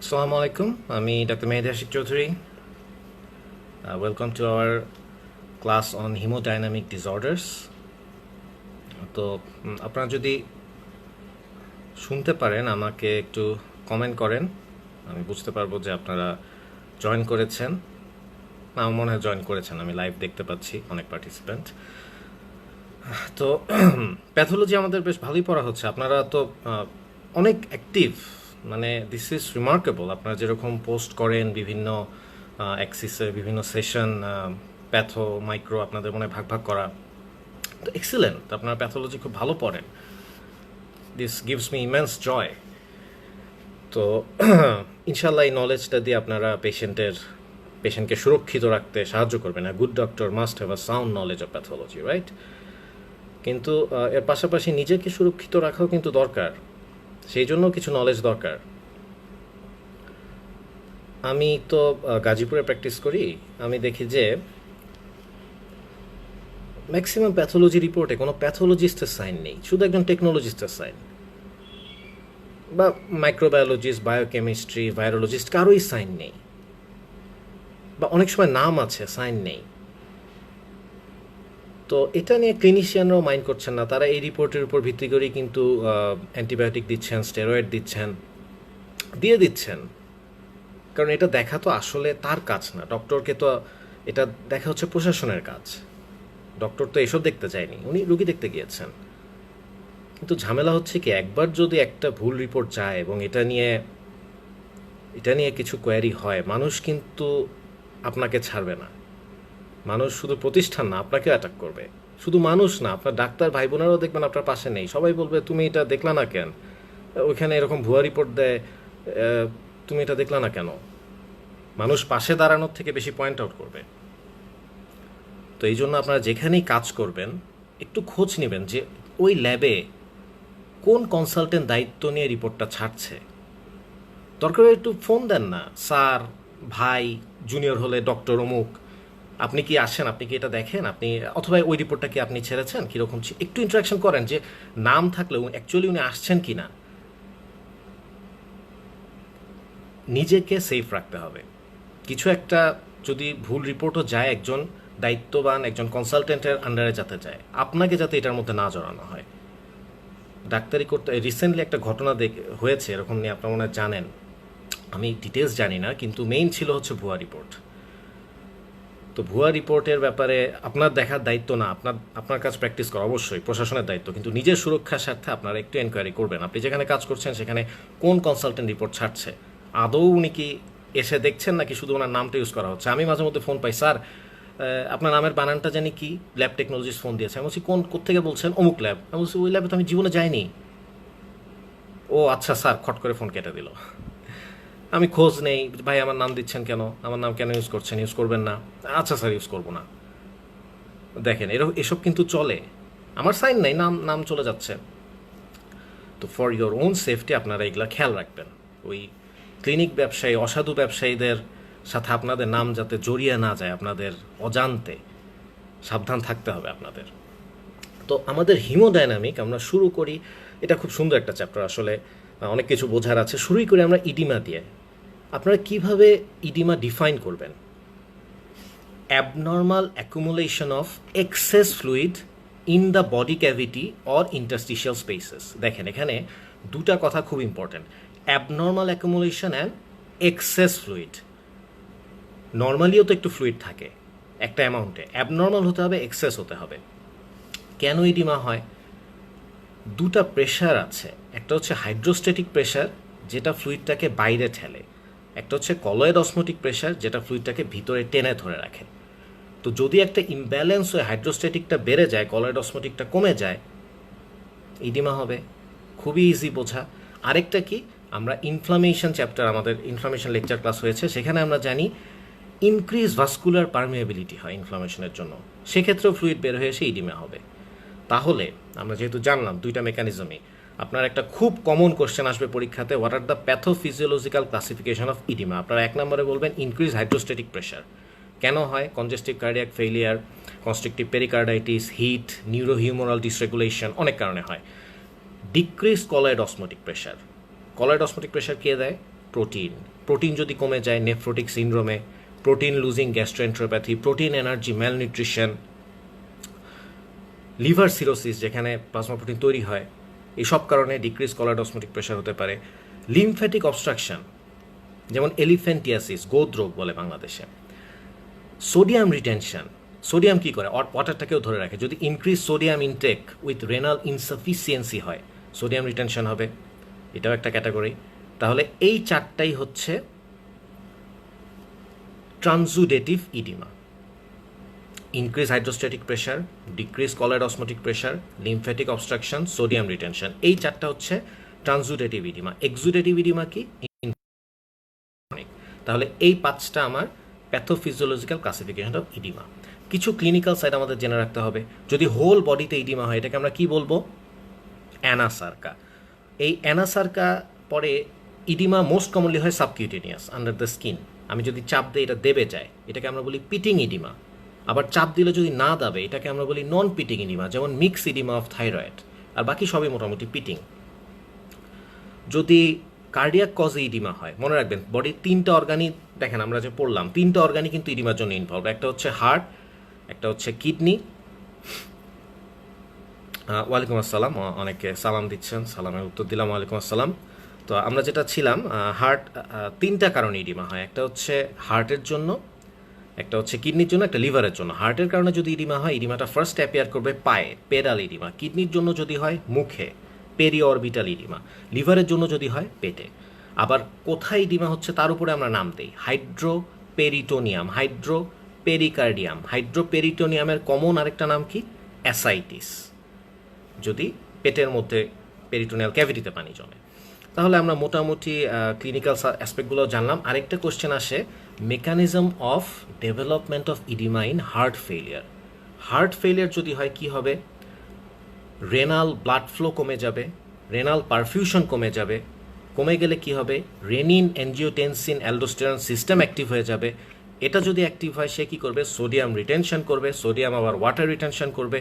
Assalamu alaikum. আমি Dr. Mehdi Ashik Chaudhary. Welcome to our class on hemodynamic disorders. তো আপনারা যদি শুনতে পারেন আমাকে একটু কমেন্ট করেন, আমি বুঝতে পারবো যে আপনারা জয়েন করেছেন। না, আমার মনে হয় জয়েন করেছেন, আমি লাইভ দেখতে পাচ্ছি অনেক পার্টিসিপেন্ট। তো প্যাথোলজি আমাদের বেশ ভালোই পড়া হচ্ছে, আপনারা তো অনেক অ্যাক্টিভ, মানে দিস ইজ রিমার্কেবল। আপনারা যেরকম পোস্ট করেন বিভিন্ন অ্যাক্সিসে, বিভিন্ন সেশন, প্যাথো মাইক্রো আপনাদের মনে ভাগ ভাগ করা, তো এক্সিলেন্ট। আপনারা প্যাথোলজি খুব ভালো পড়েন, দিস গিভস মি ইমেন্স জয়। তো ইনশাল্লাহ এই নলেজটা দিয়ে আপনারা পেশেন্টকে সুরক্ষিত রাখতে সাহায্য করবেন। A good doctor must have a sound knowledge of pathology, right? কিন্তু এর পাশাপাশি নিজেকে সুরক্ষিত রাখাও কিন্তু দরকার, সেই জন্য কিছু নলেজ দরকার। আমি তো গাজীপুরে প্র্যাকটিস করি, আমি দেখি যে ম্যাক্সিমাম প্যাথোলজি রিপোর্টে কোনো প্যাথোলজিস্টের সাইন নেই, শুধু একজন টেকনোলজিস্টের সাইন, বা মাইক্রোবায়োলজিস্ট, বায়োকেমিস্ট্রি, ভাইরোলজিস্ট, কারোই সাইন নেই, বা অনেক সময় নাম আছে সাইন নেই। তো এটা নিয়ে ক্লিনিশিয়ানরাও মাইন্ড করছেন না, তারা এই রিপোর্টের উপর ভিত্তি করেই কিন্তু অ্যান্টিবায়োটিক দিচ্ছেন, স্টেরয়েড দিয়ে দিচ্ছেন। কারণ এটা দেখা তো আসলে তার কাজ না, ডক্টরকে তো এটা দেখা হচ্ছে প্রশাসনের কাজ। ডক্টর তো এসব দেখতে চায়নি, উনি রুগী দেখতে গিয়েছেন। কিন্তু ঝামেলা হচ্ছে কি, একবার যদি একটা ভুল রিপোর্ট যায় এবং এটা নিয়ে কিছু কোয়ারি হয়, মানুষ কিন্তু আপনাকে ছাড়বে না। মানুষ শুধু প্রতিষ্ঠান না, আপনাকে অ্যাটাক করবে। শুধু মানুষ না, আপনার ডাক্তার ভাই বোনেরাও দেখবেন আপনার পাশে নেই, সবাই বলবে তুমি এটা দেখলা না কেন, ওইখানে এরকম ভুয়া রিপোর্ট দেয়, তুমি এটা দেখলা না কেন। মানুষ পাশে দাঁড়ানোর থেকে বেশি পয়েন্ট আউট করবে। তো এই জন্য আপনারা যেখানেই কাজ করবেন একটু খোঁজ নেবেন যে ওই ল্যাবে কোন কনসালটেন্ট দায়িত্ব নিয়ে রিপোর্টটা ছাড়ছে। দরকার একটু ফোন দেন না, স্যার, ভাই, জুনিয়র হলে ডক্টর অমুক, আপনি কি আসেন, আপনি কি এটা দেখেন, আপনি অথবা ওই রিপোর্টটা কি আপনি ছেড়েছেন, কীরকম, একটু ইন্টারাকশন করেন যে নাম থাকলেও অ্যাকচুয়ালি উনি আসছেন কি না। নিজেকে সেফ রাখতে হবে। কিছু একটা যদি ভুল রিপোর্টও যায়, একজন দায়িত্ববান একজন কনসালটেন্টের আন্ডারে যাতে যায়, আপনাকে যাতে এটার মধ্যে না জড়ানো হয়। ডাক্তারি করতে রিসেন্টলি একটা ঘটনা হয়েছে এরকম নিয়ে, আপনারা মনে হয় জানেন, আমি ডিটেলস জানি না, কিন্তু মেইন ছিল হচ্ছে ভুয়া রিপোর্ট। তো ভুয়া রিপোর্টের ব্যাপারে আপনার দেখার দায়িত্ব না, আপনার কাজ প্র্যাকটিস করা অবশ্যই প্রশাসনের দায়িত্ব, কিন্তু নিজের সুরক্ষার স্বার্থে আপনারা একটু এনকোয়ারি করবেন। আপনি যেখানে কাজ করছেন সেখানে কোন কনসালটেন্ট রিপোর্ট ছাড়ছে, আদৌ উনি কি এসে দেখছেন নাকি শুধু ওনার নামটা ইউজ করা হচ্ছে। আমি মাঝে মধ্যে ফোন পাই, স্যার আপনার নামের বানানটা জানি কি, ল্যাব টেকনোলজিস্ট ফোন দিয়েছে। আমি বলছি কোথেকে বলছেন, অমুক ল্যাব। আমি বলছি ওই ল্যাবে তো আমি জীবনে যাইনি। ও আচ্ছা স্যার, খট করে ফোন কেটে দিল। আমি খোঁজ নেই, ভাই আমার নাম দিচ্ছেন কেন, আমার নাম কেন ইউজ করছেন, ইউজ করবেন না। আচ্ছা স্যার, ইউজ করবো না। দেখেন এসব কিন্তু চলে, আমার সাইন নাই, নাম নাম চলে যাচ্ছে। তো ফর ইয়োর ওন সেফটি আপনারা এগুলা খেয়াল রাখবেন। ওই ক্লিনিক ব্যবসায়ী, অসাধু ব্যবসায়ীদের সাথে আপনাদের নাম যাতে জড়িয়ে না যায়, আপনাদের অজান্তে সাবধান থাকতে হবে আপনাদের। তো আমাদের হিমোডাইনামিক আমরা শুরু করি, এটা খুব সুন্দর একটা চ্যাপ্টার আসলে, অনেক কিছু বোঝার আছে। শুরুই করি আমরা ইডিমা দিয়ে। আপনারা কিভাবে ইডিমা ডিফাইন করবেন? Abnormal accumulation of excess fluid in the body cavity or interstitial spaces. দেখেন এখানে দুটা কথা খুব important, abnormal accumulation and excess fluid. নর্মালিও তো একটু ফ্লুইড থাকে একটা অ্যামাউন্টে, অ্যাবনর্মাল হতে হবে, এক্সেস হতে হবে। কেন ইডিমা হয়? দুটা প্রেশার আছে, একটা হচ্ছে হাইড্রোস্ট্যাটিক প্রেশার যেটা ফ্লুইডটাকে বাইরে ঠেলে, একটা হচ্ছে কলয়েড অসমোটিক প্রেশার যেটা ফ্লুইডটাকে ভিতরে টেনে ধরে রাখে। তো যদি একটা ইমব্যালেন্স হয়ে হাইড্রোস্ট্যাটিকটা বেড়ে যায়, কলয়েড অসমোটিকটা কমে যায়, ইডিমা হবে। খুবই ইজি বোঝা। আরেকটা কি, আমরা ইনফ্লামেশন চ্যাপ্টার, আমাদের ইনফ্লামেশন লেকচার ক্লাস হয়েছে, সেখানে আমরা জানি ইনক্রিজ ভাস্কুলার পারমিয়েবিলিটি হয় ইনফ্লামেশনের জন্য, সেক্ষেত্রেও ফ্লুইড বের হয়ে এসে ইডিমা হবে। তাহলে আমরা যেহেতু জানলাম দুইটা মেকানিজমই, আপনার একটা খুব কমন কোশ্চেন আসবে পরীক্ষাতে, what are the pathophysiological classification of oedema. আপনারা 1 নম্বরে বলবেন ইনক্রিজ হাইড্রোস্ট্যাটিক প্রেশার। কেন হয়? Congestive cardiac failure, constrictive pericarditis, heat, neurohumoral dysregulation, অনেক কারণে হয়। Decrease colloid osmotic pressure. Colloid osmotic pressure কে দেয়? প্রোটিন, প্রোটিন যদি কমে যায় নেফ্রোটিক সিনড্রোমে, protein losing gastroenteropathy, protein energy malnutrition, liver cirrhosis যেখানে প্লাজমা প্রোটিন তৈরি হয়, এসব কারণে ডিক্রিজ কলার অসমোটিক প্রেশার হতে পারে। লিমফ্যাটিক অবস্ট্রাকশন যেমন এলিফ্যান্টিয়াসিস, গোদ রোগ বলে বাংলাদেশে। সোডিয়াম রিটেনশন, সোডিয়াম কী করে, ওয়াটারটাকেও ধরে রাখে। যদি increase sodium intake with renal insufficiency হয়, সোডিয়াম রিটেনশন হবে, এটাও একটা ক্যাটাগরি। তাহলে এই চারটাই হচ্ছে transudative oedema: increase hydrostatic pressure, decrease colloid osmotic pressure, lymphatic obstruction, sodium retention. এই চারটা হচ্ছে ট্রানজুডেটিভ ইডিমা। এক্সুডেটিভ ইডিমা কি? তাহলে এই পাঁচটা আমার প্যাথোফিজিওলজিক্যাল ক্লাসিফিকেশন অফ ইডিমা। কিছু ক্লিনিক্যাল সাইড আমাদের জেনে রাখতে হবে। যদি হোল বডিতে ইডিমা হয়, এটাকে আমরা কি বলবো? অ্যানাসার্কা। এই অ্যানাসার্কা পরে ইডিমা মোস্ট কমনলি হয় সাবকিউটেনিয়াস, আন্ডার দ্য স্কিন। আমি যদি চাপ দিই এটা দেবে যায়, এটাকে আমরা বলি পিটিং ইডিমা। আবার চাপ দিলে যদি না দাবে, এটাকে আমরা বলি নন পিটিং ইডিমা, যেমন মিক্স ইডিমা অফ থাইরয়েড। আর বাকি সবই মোটামুটি পিটিং। যদি কার্ডিয়াক কজে ইডিমা হয়, মনে রাখবেন বডির তিনটা অর্গানই, দেখেন আমরা যে পড়লাম, তিনটা অর্গানই কিন্তু ইডিমার জন্য ইনভলভ। একটা হচ্ছে হার্ট, একটা হচ্ছে কিডনি। ওয়ালাইকুম আসসালাম, অনেকে সালাম দিচ্ছেন, সালামের উত্তর দিলাম, ওয়ালাইকুম আসসালাম। তো আমরা যেটা ছিলাম, হার্ট, তিনটা কারণে ইডিমা হয়। একটা হচ্ছে হার্টের জন্য, একটা হচ্ছে কিডনির জন্য, একটা লিভারের জন্য। হার্টের কারণে যদি ইডিমা হয়, ইডিমাটা ফার্স্ট অ্যাপিয়ার করবে পায়ে, পেরাল ইডিমা। কিডনির জন্য যদি হয় মুখে, পেরি অরবিটাল ইডিমা। লিভারের জন্য যদি হয় পেটে। আবার কোথায় ইডিমা হচ্ছে তার উপরে আমরা নাম দিই, হাইড্রোপেরিটোনিয়াম, হাইড্রোপেরিকার্ডিয়াম। হাইড্রোপেরিটোনিয়ামের কমন আরেকটা নাম কি? অ্যাসাইটিস, যদি পেটের মধ্যে পেরিটোনিয়াল ক্যাভিটিতে পানি জমে। তাহলে আমরা মোটামুটি ক্লিনিক্যাল অ্যাসপেক্টগুলো জানলাম। আরেকটা কোশ্চেন আসে, mechanism of development of oedema in heart failure. Heart failure যদি হয় কি হবে? রেনাল ব্লাড ফ্লো কমে যাবে, রেনাল পারফিউশন কমে যাবে। কমে গেলে কি হবে? Renin, angiotensin, aldosterone system active হয়ে যাবে। এটা যদি অ্যাক্টিভ হয়, সে কী করবে? সোডিয়াম রিটেনশন করবে, সোডিয়াম আবার ওয়াটার রিটেনশন করবে,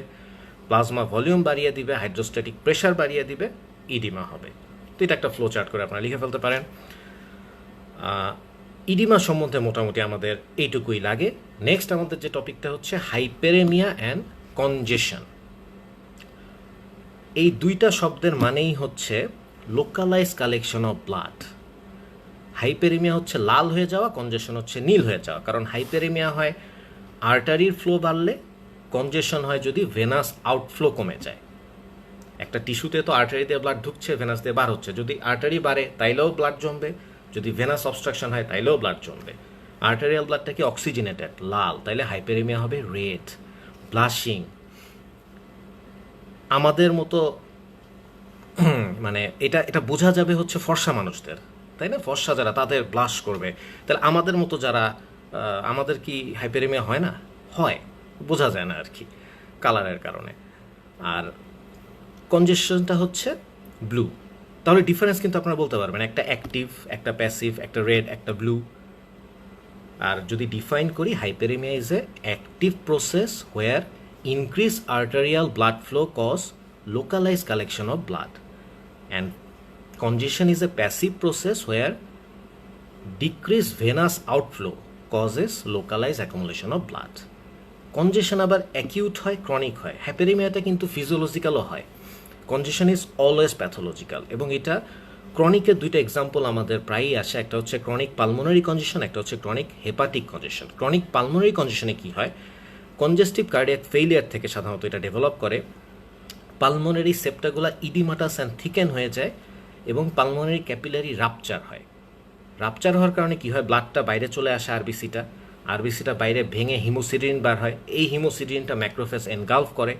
প্লাজমা ভলিউম বাড়িয়ে দিবে, হাইড্রোস্ট্যাটিক প্রেশার বাড়িয়ে দিবে, ইডিমা হবে। তো এটা একটা ফ্লো চার্ট করে আপনারা লিখে ফেলতে পারেন। ইডিমা সম্বন্ধে মোটামুটি আমাদের এইটুকুই লাগে। নেক্সট আমাদের যে টপিকটা হচ্ছে হাইপেরেমিয়া অ্যান্ড কনজেশন। এই দুইটা শব্দের মানেই হচ্ছে লোকালাইজ কালেকশন অফ ব্লাড। হাইপেরেমিয়া হচ্ছে লাল হয়ে যাওয়া, কনজেশন হচ্ছে নীল হয়ে যাওয়া। কারণ হাইপেরেমিয়া হয় আর্টারির ফ্লো বাড়লে, কনজেশন হয় যদি ভেনাস আউটফ্লো কমে যায়। একটা টিস্যুতে তো আর্টারি দিয়ে ব্লাড ঢুকছে, ভেনাস দিয়ে বার হচ্ছে। যদি আর্টারি বাড়ে তাইলেও ব্লাড জমবে, যদি ভেনাস অবস্ট্রাকশন হয় তাইলেও ব্লাড জমবে। আর্টারিয়াল ব্লাডটা কি অক্সিজেনেটেড, লাল, তাইলে হাইপেরেমিয়া হবে রেড। ব্লাশিং, আমাদের মতো মানে এটা বোঝা যাবে হচ্ছে ফর্সা মানুষদের, তাই না? ফর্সা যারা, তাদের ব্লাশ করবে। তাহলে আমাদের মতো যারা, আমাদের কি হাইপেরেমিয়া হয় না? হয়, বোঝা যায় না আর কি কালারের কারণে। আর কনজেশনটা হচ্ছে ব্লু। তাহলে ডিফারেন্স কিন্তু আপনারা বলতে পারবেন, একটা অ্যাক্টিভ, একটা প্যাসিভ, একটা রেড, একটা ব্লু। আর যদি ডিফাইন করি, hyperaemia is a active process where increase arterial blood flow cause localized collection of blood, and congestion is a passive process where decreased venous outflow causes localized accumulation of blood. Congestion আবার acute হয়, chronic হয়। হাইপেরেমিয়াটা কিন্তু ফিজিওলজিক্যালও হয়। congestion is always pathological, এবং এটা ক্রনিকের দুইটা example আমাদের প্রায়ই আসে। একটা হচ্ছে ক্রনিক পালমোনারি কনজেশন, একটা হচ্ছে chronic hepatic congestion. Chronic pulmonary কনজেশনে কি হয়? কনজেস্টিভ কার্ডিয়াক ফেইলিয়ার থেকে সাধারণত এটা ডেভেলপ করে। পালমোনারি সেপ্টাগুলা ইডিমাটাস অ্যান্ড থিকেন হয়ে যায় এবং পালমোনারি ক্যাপিলারি রাপচার হয়। রাপচার হওয়ার কারণে কি হয়? ব্লাডটা বাইরে চলে আসে, আরবিসিটা বাইরে ভেঙে হিমোসিডিন বার হয়। এই হিমোসিডিনটা ম্যাক্রোফেজ এনগালফ করে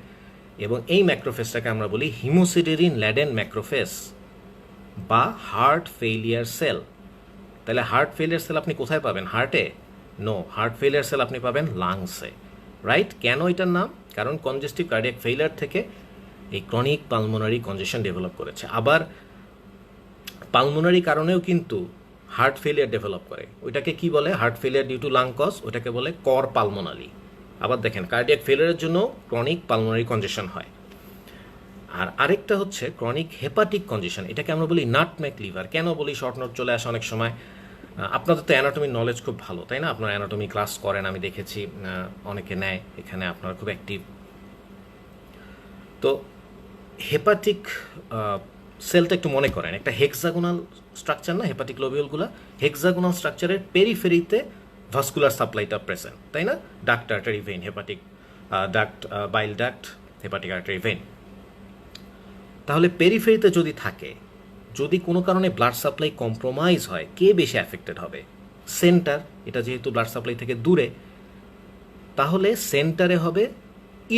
এবং এই ম্যাক্রোফেজটাকে আমরা বলি হিমোসিডেরিন ল্যাডেন ম্যাক্রোফেজ বা হার্ট ফেইলিয়ার সেল। তাহলে হার্ট ফেইলিয়ার সেল আপনি কোথায় পাবেন? হার্টে? নো, হার্ট ফেইলিয়ার সেল আপনি পাবেন লাংসে, রাইট? কেন এটার নাম? কারণ কনজেস্টিভ কার্ডিয়াক ফেইলিয়ার থেকে এই ক্রনিক পালমোনারি কনজেশন ডেভেলপ করেছে। আবার পালমোনারি কারণেও কিন্তু হার্ট ফেলিয়ার ডেভেলপ করে। ওইটাকে কি বলে? Heart failure due to lung cause, ওটাকে বলে কর পালমোনারি। আবার দেখেন কার্ডিয়াক ফেলিয়ারের জন্য ক্রনিক পালমোনারি কনজেশন হয়। আর আরেকটা হচ্ছে ক্রনিক হেপাটিক কন্ডিশন, এটাকে আমরা বলি নাটমেক লিভার। কেন বলি, শর্ট নোট চলে আসে অনেক সময়। আপনাদের তো অ্যানাটমির নলেজ খুব ভালো, তাই না? আপনারা অ্যানাটমি ক্লাস করেন, আমি দেখেছি অনেকে নেয় এখানে, আপনারা খুব অ্যাক্টিভ। তো হেপাটিক সেলটা একটু মনে করেন, একটা হেক্সাগোনাল স্ট্রাকচার না হেপাটিক লোবিউলগুলো? হেক্সাগোনাল স্ট্রাকচারের পেরিফেরিতে ভাস্কুলার সাপ্লাইটা প্রেজেন্ট, তাই না? Duct, artery, vein, hepatic duct, বাইল ডাক্ট, হেপাটিক আর্টারি, ভেইন। তাহলে পেরিফেরিতে যদি থাকে, যদি কোনো কারণে ব্লাড সাপ্লাই কম্প্রোমাইজ হয়, কে বেশি অ্যাফেক্টেড হবে? সেন্টার, এটা যেহেতু ব্লাড সাপ্লাই থেকে দূরে, তাহলে সেন্টারে হবে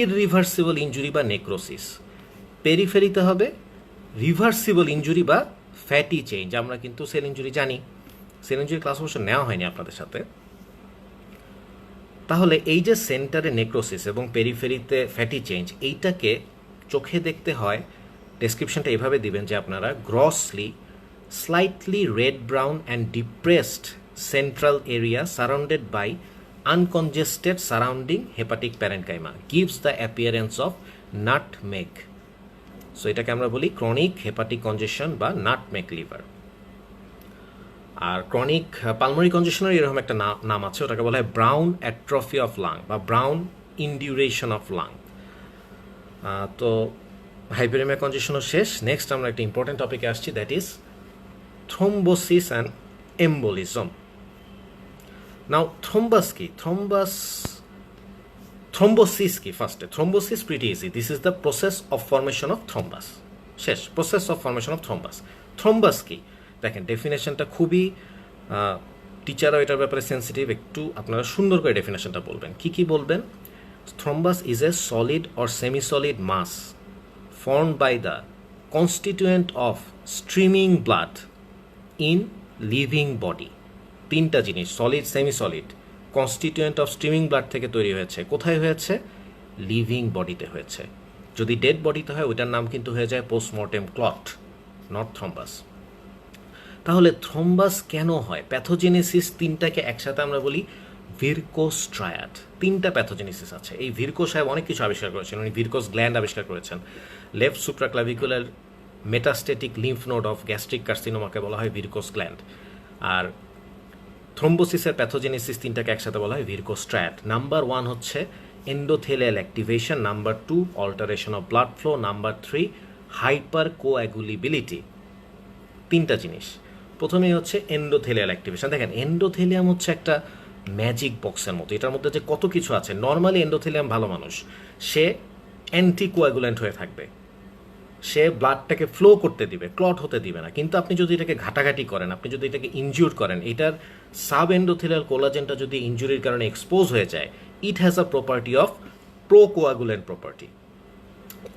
ইররিভার্সিবল ইনজুরি বা নেক্রোসিস, পেরিফেরিতে হবে রিভার্সিবল ইনজুরি বা ফ্যাটি চেঞ্জ। আমরা কিন্তু সেল ইনজুরি জানি, সেল ইনজুরি ক্লাস অবশ্য নেওয়া হয়নি আপনাদের সাথে। তাহলে এই যে সেন্টারে নেক্রোসিস এবং পেরিফেরিতে ফ্যাটি চেঞ্জ, এইটাকে চোখে দেখতে হয়, ডেসক্রিপশনটা এভাবে দিবেন যে আপনারা grossly slightly red brown and depressed central area surrounded by uncongested surrounding hepatic parenchyma gives the appearance of nutmeg. So এটাকে আমরা বলি ক্রনিক হেপাটিক কনজেশন বা নাটমেগ লিভার। আর ক্রনিক পালমোনারি কনজেশনের এরকম একটা নাম আছে, ওটাকে বলা হয় ব্রাউন অ্যাট্রফি অফ লাং বা ব্রাউন ইনডিউরেশন অফ লাং। তো হাইপোরেমিয়া কনজেশনও শেষ। নেক্সট আমরা একটা ইম্পর্টেন্ট টপিকে আসছি, that is thrombosis and embolism. Now thrombus কি, থ্রোম্বোসিস কি? ফার্স্টে thrombosis pretty easy, this is the process of formation of thrombus. শেষ, process of formation of thrombus. Thrombus কি দেখেন, ডেফিনেশনটা খুবই, টিচারও এটার ব্যাপারে সেন্সিটিভ, একটু আপনারা সুন্দর করে ডেফিনেশনটা বলবেন। কি বলবেন? Thrombus is a solid or semi solid mass formed by the constituent of streaming blood in living body। তিনটা জিনিস, solid, semi solid, constituent of streaming blood থেকে তৈরি হয়েছে। কোথায় হয়েছে? লিভিং বডিতে হয়েছে। যদি ডেড বডিতে হয় ওইটার নাম কিন্তু হয়ে যায় পোস্টমর্টেম ক্লট, নট থ্রম্বাস। তাহলে থ্রম্বাস কেন হয়? প্যাথোজেনেসিস তিনটাকে একসাথে আমরা বলি ভিরকোস ট্রায়াড। তিনটা প্যাথোজেনেসিস আছে। এই ভিরকো সাহেব অনেক কিছু আবিষ্কার করেছেন, উনি ভিরকোস গ্ল্যান্ড আবিষ্কার করেছেন। Left supraclavicular metastatic lymph node of gastric কার্সিনোমাকে বলা হয় ভিরকোস গ্ল্যান্ড। আর থ্রোম্বোসিসের প্যাথোজেনেসিস তিনটাকে একসাথে বলা হয় ভিরকোস ট্রায়াড। নাম্বার 1 হচ্ছে endothelial activation, number 2 alteration of blood flow, number 3 hypercoagulability. তিনটা জিনিস। প্রথমেই হচ্ছে এন্ডোথেলিয়াল অ্যাক্টিভেশন। দেখেন এন্ডোথেলিয়াম হচ্ছে একটা ম্যাজিক বক্সের মতো, এটার মধ্যে যে কত কিছু আছে। নর্মালি এন্ডোথেলিয়াম ভালো মানুষ, সে অ্যান্টিকোয়াগুলেন্ট হয়ে থাকবে, সে ব্লাডটাকে ফ্লো করতে দিবে, ক্লট হতে দিবে না। কিন্তু আপনি যদি এটাকে ঘাটাঘাটি করেন, আপনি যদি এটাকে ইনজিউর করেন, এটার সাব এন্ডোথেলিয়াল কোলাজেনটা যদি ইনজুরির কারণে এক্সপোজ হয়ে যায়, it has a property of procoagulant property,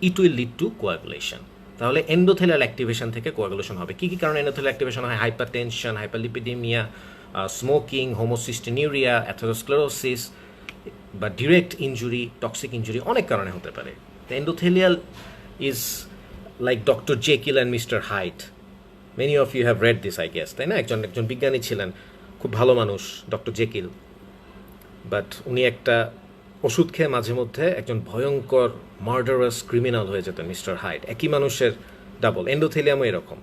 it will lead to coagulation. তাহলে এন্ডোথেলিয়াল অ্যাক্টিভেশন থেকে কোয়াগুলেশন হবে। কী কী কারণে এন্ডোথেলিয়াল অ্যাক্টিভেশন হয়? Hypertension, hyperlipidemia, smoking, homocystinuria, atherosclerosis বা ডিরেক্ট ইনজুরি, টক্সিক ইনজুরি, অনেক কারণে হতে পারে। Endothelial is like doctor Jekyll and mister Hyde. Many of you have read this, I guess, তাই না? একজন বিজ্ঞানী ছিলেন, খুব ভালো মানুষ ডক্টর জেকিল, বাট উনি একটা ওষুধ খেয়ে মাঝে মধ্যে একজন ভয়ঙ্কর মার্ডারাস ক্রিমিনাল হয়ে যেতেন মিস্টার হাইড। একই মানুষের ডাবল। এন্ডোথেলিয়ামও এরকম,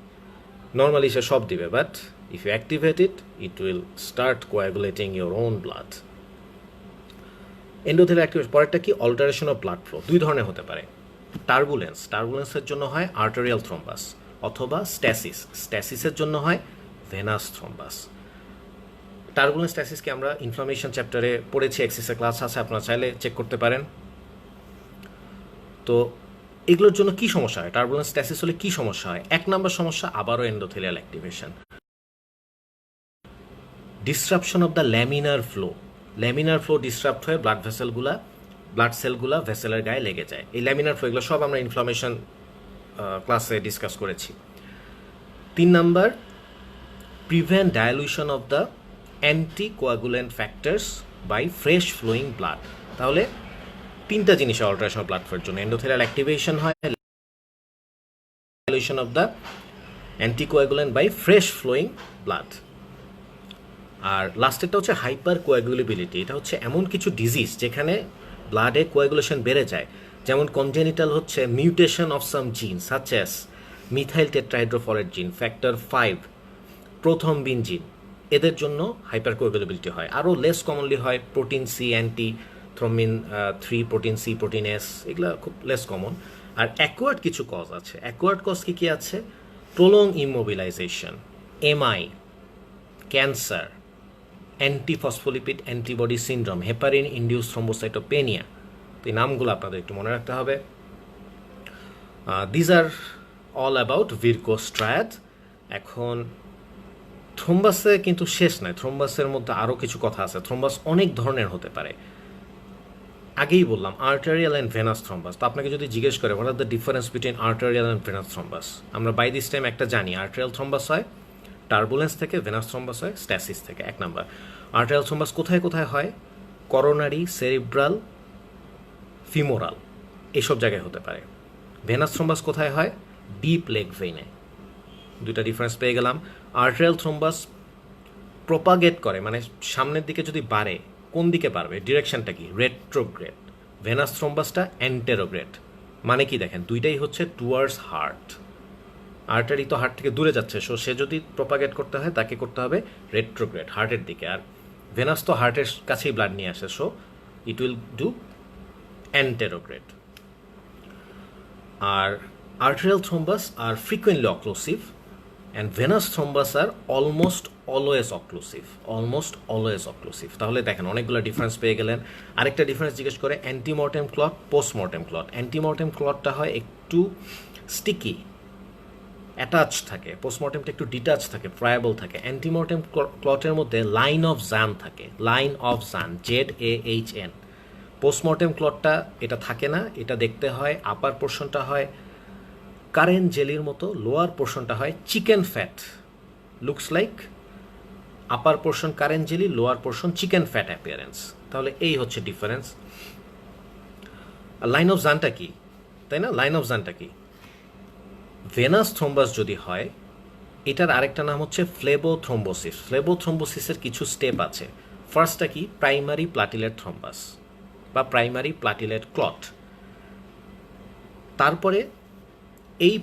নর্মালি সে সব দিবে, but if you activate it, it will start coagulating your own blood. Endothelial activation. পরেরটা কি? Alteration of blood flow. দুই ধরনের হতে পারে। টার্বুলেন্সের জন্য হয় আর্টেরিয়াল থ্রম্বাস, অথবা স্ট্যাসিসের জন্য হয় ভেনাস থ্রম্বাস। টার্বুলেন্স স্ট্যাসিসকে আমরা ইনফ্লামেশন চ্যাপ্টারে পড়েছি, এক্সেসের ক্লাস আছে, আপনারা চাইলে চেক করতে পারেন। তো এগুলোর জন্য কি সমস্যা হয়? টার্বুলেন্স স্ট্যাসিস হলে কি সমস্যা হয়? 1 নম্বর সমস্যা আবারও endothelial activation, disruption of the laminar flow. Laminar flow disrupt হয়ে ব্লাড সেলগুলা ভেসেলের গায়ে লেগে যায়। এই ল্যামিনার ফ্লো, এগুলো সব আমরা ইনফ্লামেশন ক্লাসে ডিসকাস করেছি। 3 number, prevent dilution of the anticoagulant factors by fresh flowing blood. তাহলে তিনটা জিনিস অল্টারেশন অফ ব্লাড ফ্লোর জন্য। এন্ডোথেলিয়াল অ্যাক্টিভেশন হয়, dilution of the anticoagulant by fresh flowing blood. আর লাস্টেরটা হচ্ছে হাইপার কোয়াগুলেবিলিটি। এটা হচ্ছে এমন কিছু ডিজিজ যেখানে ব্লাডে কোয়াগুলেশন বেড়ে যায়, যেমন কনজেনিটাল হচ্ছে মিউটেশন অফ সাম জিন সাচ অ্যাস মিথাইল টেট্রাহাইড্রোফলেট জিন, ফ্যাক্টর 5, প্রথমবিন জিন, এদের জন্য হাইপার কোয়াগুলেবিলিটি হয়। আরও লেস কমনলি হয় protein C, antithrombin 3, protein C, protein S, এগুলো খুব লেস কমন। আর অ্যাকোয়ার্ড কিছু কজ আছে। অ্যাকোয়ার্ড কজ কি আছে? Prolong immobilization, MI, cancer, antiphospholipid antibody syndrome, heparin induce thrombocytopenia. তো এই নামগুলো আপনাদের একটু মনে রাখতে হবে। These are all about Virchow's triad. এখন থ্রোম্বাসে কিন্তু শেষ নয়, থ্রোম্বাসের মধ্যে আরও কিছু কথা আছে। থ্রোম্বাস অনেক ধরনের হতে পারে। আগেই বললাম আর্টারিয়াল অ্যান্ড ভেনাস থ্রোম্বাস। তো আপনাকে যদি জিজ্ঞেস করে what are the difference between arterial and venous thrombus, আমরা বাই দিস টাইম একটা জানি, আর্টারিয়াল থ্রোম্বাস হয় টার্বুলেন্স থেকে, ভেনাস থ্রোম্বাস হয় স্ট্যাসিস থেকে। 1 নাম্বার, আর্টারিয়াল থ্রোম্বাস কোথায় কোথায় হয়? করোনারি, সেরিব্রাল, ফিমোরাল, এইসব জায়গায় হতে পারে। ভেনাস থ্রোম্বাস কোথায় হয়? ডিপ লেগ ভেইনে। দুইটা ডিফারেন্স পেয়ে গেলাম। আর্টারিয়াল থ্রোম্বাস প্রপাগেট করে, মানে সামনের দিকে যদি বাড়ে, কোন দিকে বাড়বে, ডিরেকশনটা কি? রেট্রোগ্রেড। ভেনাস থ্রোম্বাসটা অ্যান্টেরোগ্রেড। মানে কি দেখেন, দুইটাই হচ্ছে টুয়ার্ডস হার্ট। আর্টারি তো হার্ট থেকে দূরে যাচ্ছে, সো সে যদি প্রপাগেট করতে হয় তাকে করতে হবে রেট্রোগ্রেড, হার্টের দিকে। আর ভেনাস তো হার্টের কাছেই ব্লাড নিয়ে আসে, so it will do anterograde. আর arterial thrombus are frequently occlusive and venous thrombus are almost always occlusive. almost always occlusive. তাহলে দেখেন অনেকগুলো ডিফারেন্স পেয়ে গেলেন। আরেকটা ডিফারেন্স জিজ্ঞেস করে antemortem clot, postmortem clot. Antemortem ক্লটটা হয় একটু স্টিকি, অ্যাটাচ থাকে, পোস্টমর্টেমটা একটু ডিটাচ থাকে, ফ্রায়াবল থাকে। অ্যান্টিমর্টেম ক্লটের মধ্যে লাইন অফ জান থাকে, লাইন অফ জান, ZAHN। পোস্টমর্টেম ক্লটটা এটা থাকে না, এটা দেখতে হয় আপার পোর্শনটা হয় কারেন্ট জেলির মতো, লোয়ার পোর্শনটা হয় চিকেন ফ্যাট, লুকস লাইক আপার portion current jelly, lower portion chicken fat appearance. তাহলে এই হচ্ছে ডিফারেন্স। লাইন অফ জানটা কি, তাই না? লাইন অফ জানটা কি? ভেনাস থ্রোম্বাস যদি হয়, এটার আরেকটা নাম হচ্ছে ফ্লেবোথ্রোম্বোসিস। ফ্লেবোথ্রোম্বোসিসের কিছু স্টেপ আছে। ফার্স্টটা কি? প্রাইমারি প্লাটিলেট থ্রোম্বাস বা প্রাইমারি প্লাটিলেট ক্লট। তারপরে এই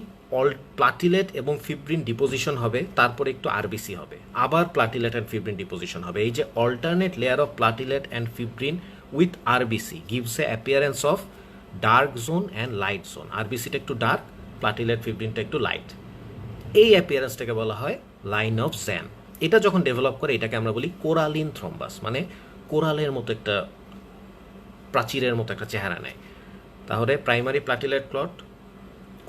প্লাটিলেট এবং ফিব্রিন ডিপোজিশন হবে, তারপরে একটু আরবিসি হবে, আবার প্লাটিলেট অ্যান্ড ফিব্রিন ডিপোজিশন হবে। এই যে alternate layer of platelet and fibrin with RBC gives a appearance of dark zone and light zone. আরবিসিটা একটু ডার্ক, প্লাটিলেট ফিব্রিনটা একটু লাইট। এই অ্যাপিয়ারেন্সটাকে বলা হয় লাইন অফ জ্যান। এটা যখন ডেভেলপ করে এটাকে আমরা বলি কোরালিন থ্রোম্বাস, মানে কোরালের মতো একটা, প্রাচীরের মতো একটা চেহারা নেয়। তাহলে primary platelet clot,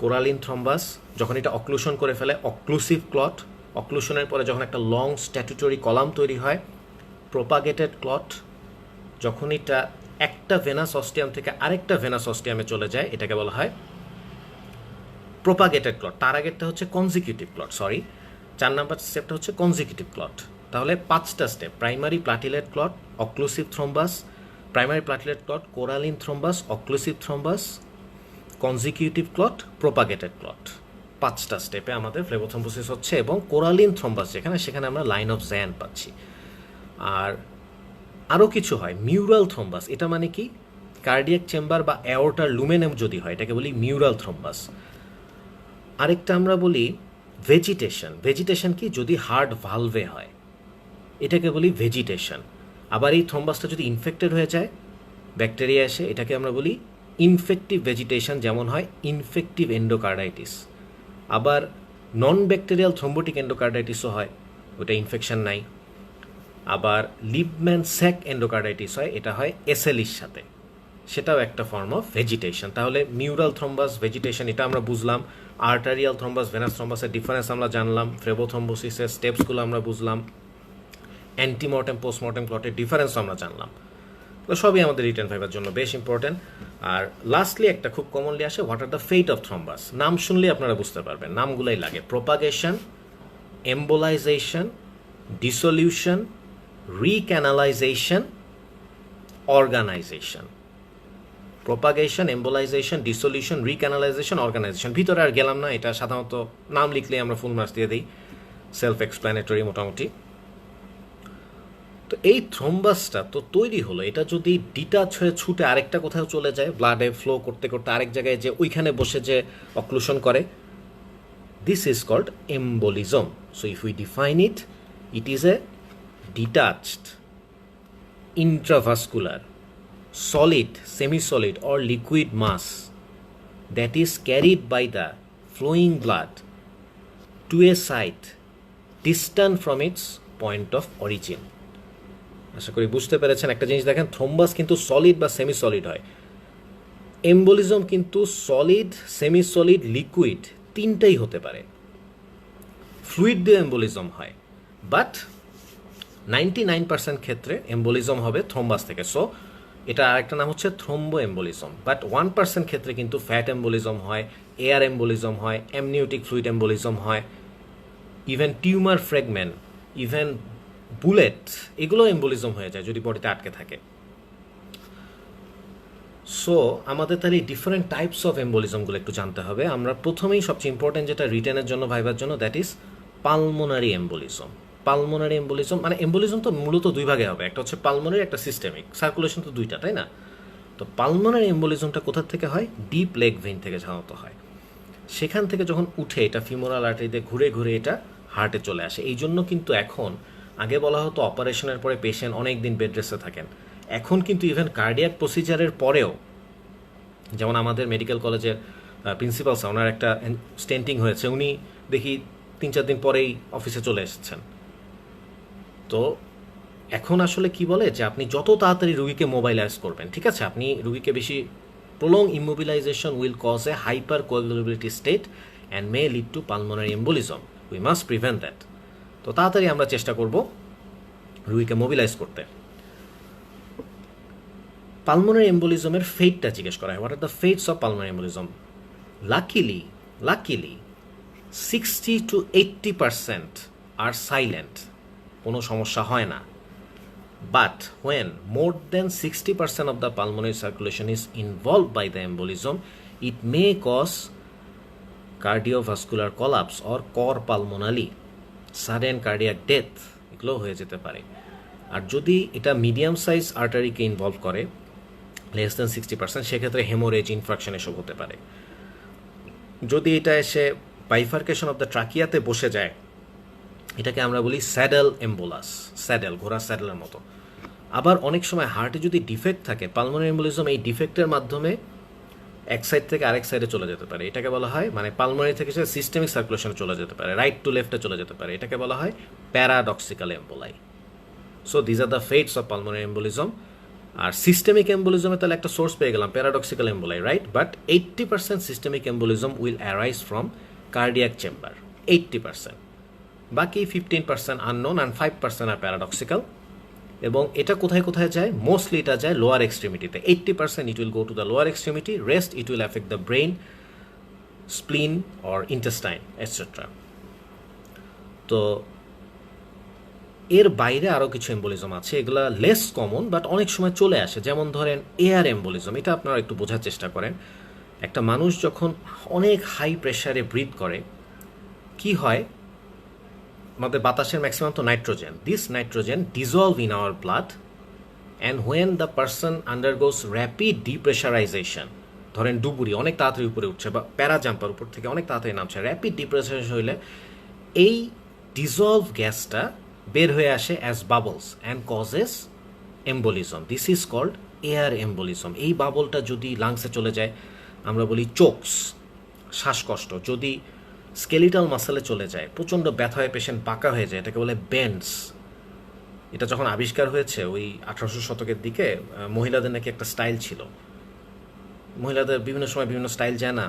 coralline thrombus, যখন এটা অক্লুশন করে ফেলে অক্লুসিভ ক্লট, অক্লুশনের পরে যখন একটা লং স্ট্যাটুটরি কলাম তৈরি হয় প্রোপাগেটেড ক্লট, যখন এটা একটা ভেনাস অস্টিয়াম থেকে আরেকটা ভেনাস অস্টিয়ামে চলে যায় এটাকে বলা হয় প্রোপাগেটেড ক্লট। তার আগেরটা হচ্ছে কনজিকিউটিভ ক্লট, সরি 4 নাম্বার স্টেপটা হচ্ছে কনজিকিউটিভ ক্লট। তাহলে 5টা step: primary platelet clot, occlusive thrombus, primary platelet clot, coralline thrombus, occlusive thrombus, consecutive clot, propagated clot. 5টা স্টেপে আমাদের ফ্লেবোথ্রোম্বোসিস হচ্ছে, এবং কোরালিন থ্রোম্বাস যেখানে, সেখানে আমরা লাইন অফ জ্যান পাচ্ছি। আর আরও কিছু হয়, মিউরাল থ্রোম্বাস। এটা মানে কি? কার্ডিয়াক চেম্বার বা অ্যাওর্টার লুমেনেম যদি হয় এটাকে বলি মিউরাল থ্রোম্বাস। আরেকটা আমরা বলি ভেজিটেশন। ভেজিটেশন কি? যদি হার্ট ভালভে হয় এটাকে বলি ভেজিটেশন। আবার এই থ্রোম্বাসটা যদি ইনফেক্টেড হয়ে যায়, ব্যাকটেরিয়া এসে, এটাকে আমরা বলি ইনফেক্টিভ ভেজিটেশন, যেমন হয় ইনফেক্টিভ এন্ডোকার্ডাইটিস। আবার নন ব্যাকটেরিয়াল থ্রোম্বোটিক এন্ডোকার্ডাইটিসও হয়, ওটা ইনফেকশন নাই। আবার লিবম্যান স্যাক এন্ডোকার্ডাইটিস হয়, এটা হয় এসএলির সাথে, সেটাও একটা ফর্ম অফ ভেজিটেশন। তাহলে মিউরাল থ্রোম্বাস, ভেজিটেশন, এটা আমরা বুঝলাম। আর্টারিয়াল থ্রোম্বাস, ভেনাস থ্রোম্বাসের ডিফারেন্স আমরা জানলাম, ফ্লেবোথ্রোম্বোসিসের স্টেপসগুলো আমরা বুঝলাম, অ্যান্টিমর্টেম পোস্টমর্টেম ক্লটের ডিফারেন্স আমরা জানলাম। তো সবই আমাদের রিটেন ফাইবার জন্য বেশ ইম্পর্টেন্ট। আর লাস্টলি একটা খুব কমনলি আসে, what are the fate of thrombus. নাম শুনলেই আপনারা বুঝতে পারবেন, নামগুলাই লাগে: propagation, embolization, dissolution, recanalization, organization. Propagation, embolization, dissolution, recanalization, organization. ভিতরে আর গেলাম না, এটা সাধারণত নাম লিখলেই আমরা ফুল মার্কস দিয়ে দিই, সেলফ এক্সপ্ল্যানেটরি মোটামুটি। তো এই থ্রোম্বাসটা তো তৈরি হলো, এটা যদি ডিটাচ হয়ে ছুটে আরেকটা কোথাও চলে যায়, ব্লাডে ফ্লো করতে করতে আরেক জায়গায় যে ওইখানে বসে যে অক্লুশন করে, this is called embolism. So if we define it, it is a detached intravascular, solid, semi-solid or liquid mass that is carried by the flowing blood to a site distant from its point of origin. আশা করি বুঝতে পেরেছেন. একটা জিনিস দেখেন, thrombus কিন্তু solid বা semi solid হয়, embolism কিন্তু সলিড, সেমি সলিড, লিকুইড তিনটাই হতে পারে. ফ্লুইড দিয়ে এম্বোলিজম হয়, বাট 99% ক্ষেত্রে এম্বোলিজম হবে থ্রোম্বাস থেকে. সো এটা আরেকটা নাম হচ্ছে থ্রোম্বো এম্বোলিজম. বাট 1% ক্ষেত্রে কিন্তু ফ্যাট এম্বোলিজম হয়, এয়ার এম্বোলিজম হয়, অ্যামনিওটিক ফ্লুইড এম্বোলিজম হয়, even tumour fragment, even bullet, এগুলো এম্বোলিজম হয়ে যায় যদি বডিতে আটকে থাকে. সো আমাদের তাহলে ডিফারেন্ট টাইপস অফ এম্বোলিজমগুলো একটু জানতে হবে. আমরা প্রথমেই সবচেয়ে ইম্পর্টেন্ট যেটা রিটেনের জন্য, ভাইবার জন্য, that is pulmonary embolism. Pulmonary embolism মানে এম্বোলিজম তো মূলত দুই ভাগে হবে, একটা হচ্ছে পালমোনারি, একটা সিস্টেমিক. সার্কুলেশন তো দুইটা, তাই না? তো পালমোনারি এম্বোলিজমটা কোথা থেকে হয়? ডিপ লেগ ভেইন থেকে সাধারণত হয়. সেখান থেকে যখন উঠে এটা ফিমোরাল আর্টারিতে ঘুরে ঘুরে এটা হার্টে চলে আসে. এই জন্য কিন্তু এখন, আগে বলা হতো অপারেশনের পরে পেশেন্ট অনেক দিন বেড রেস্টে থাকেন, এখন কিন্তু ইভেন কার্ডিয়াক প্রসিজারের পরেও, যেমন আমাদের মেডিকেল কলেজের প্রিন্সিপাল স্যার, ওনার একটা স্টেন্টিং হয়েছে, উনি দেখি 3-4 দিন পরেই অফিসে চলে এসেছেন. তো এখন আসলে কি বলে যে আপনি যত তাড়াতাড়ি রুগীকে মোবাইলাইজ করবেন, ঠিক আছে, আপনি রুগীকে বেশি prolong immobilization will cause a hypercoagulability state and may lead to pulmonary embolism. We must prevent that. তো তাড়াতাড়ি আমরা চেষ্টা করব রুগীকে মোবিলাইজ করতে. পালমোনারি এম্বোলিজমের ফেটটা জিজ্ঞেস করা হয়, what are the fates of pulmonary embolism. Luckily 60-80% are silent, কোনো সমস্যা হয় না. But when more than 60% of the pulmonary circulation is involved by the embolism, it may cause cardiovascular collapse or cor pulmonale, sudden cardiac death, এগুলো হয়ে যেতে পারে. আর যদি এটা মিডিয়াম সাইজ আর্টারিকে ইনভলভ করে, লেস দেন 60%, সেক্ষেত্রে হেমোরেজ, ইনফ্রাকশন এসব হতে পারে. যদি এটা এসে বাইফার্কেশন অফ দ্য ট্রাকিয়াতে বসে যায়, এটাকে আমরা বলি স্যাডেল এম্বোলাস, স্যাডেল, ঘোড়ার স্যাডেলের মতো. আবার অনেক সময় হার্টে যদি ডিফেক্ট থাকে, পালমোনারি এম্বোলিজম এই ডিফেক্টের মাধ্যমে এক সাইড থেকে আরেক সাইডে চলে যেতে পারে. এটাকে বলা হয়, মানে পালমোনারি থেকে সে সিস্টেমিক সার্কুলেশনে চলে যেতে পারে, রাইট টু লেফটে চলে যেতে পারে. এটাকে বলা হয় paradoxical emboli. So these are the fates of pulmonary embolism. আর সিস্টেমিক এম্বোলিজমে তাহলে একটা সোর্স পেয়ে গেলাম, paradoxical emboli, right? But 80% systemic embolism will arise from cardiac chamber, 80%. বাকি 15% আননোন অ্যান্ড 5% আর প্যারাডক্সিক্যাল. এবং এটা কোথায় কোথায় যায়? মোস্টলি এটা যায় লোয়ার এক্সট্রিমিটিতে. 80% it will go to the lower extremity, rest it will affect the brain, spleen or intestine etcetera. তো এর বাইরে আরও কিছু এম্বোলিজম আছে, এগুলা লেস কমন বাট অনেক সময় চলে আসে. যেমন ধরেন এয়ার এম্বোলিজম. এটা আপনারা একটু বোঝার চেষ্টা করেন. একটা মানুষ যখন অনেক হাই প্রেশারে ব্রিথ করে, কি হয়? আমাদের বাতাসের ম্যাক্সিমাম তো nitrogen. This nitrogen dissolve in our blood, and when the person undergoes rapid depressurization, ধরেন ডুবুরি অনেক তাড়াতাড়ি উপরে উঠছে বা প্যারা জাম্পার উপর থেকে অনেক তাড়াতাড়ি নামছে, র্যাপিড ডিপ্রেশারাইজেশন হইলে এই ডিজলভ গ্যাসটা বের হয়ে আসে as bubbles and causes embolism. This is called air embolism. এই বাবলটা যদি লাংসে চলে যায়, আমরা বলি চোকস, শ্বাসকষ্ট. যদি স্কেলিটাল মাসেলে চলে যায়, প্রচণ্ড ব্যথা হয়ে পেশেন্ট বাঁকা হয়ে যায়, এটাকে বলে বেন্ডস. এটা যখন আবিষ্কার হয়েছে ওই 1800 শতকের দিকে, মহিলাদের নাকি একটা স্টাইল ছিল, মহিলাদের বিভিন্ন সময় বিভিন্ন স্টাইল যায় না.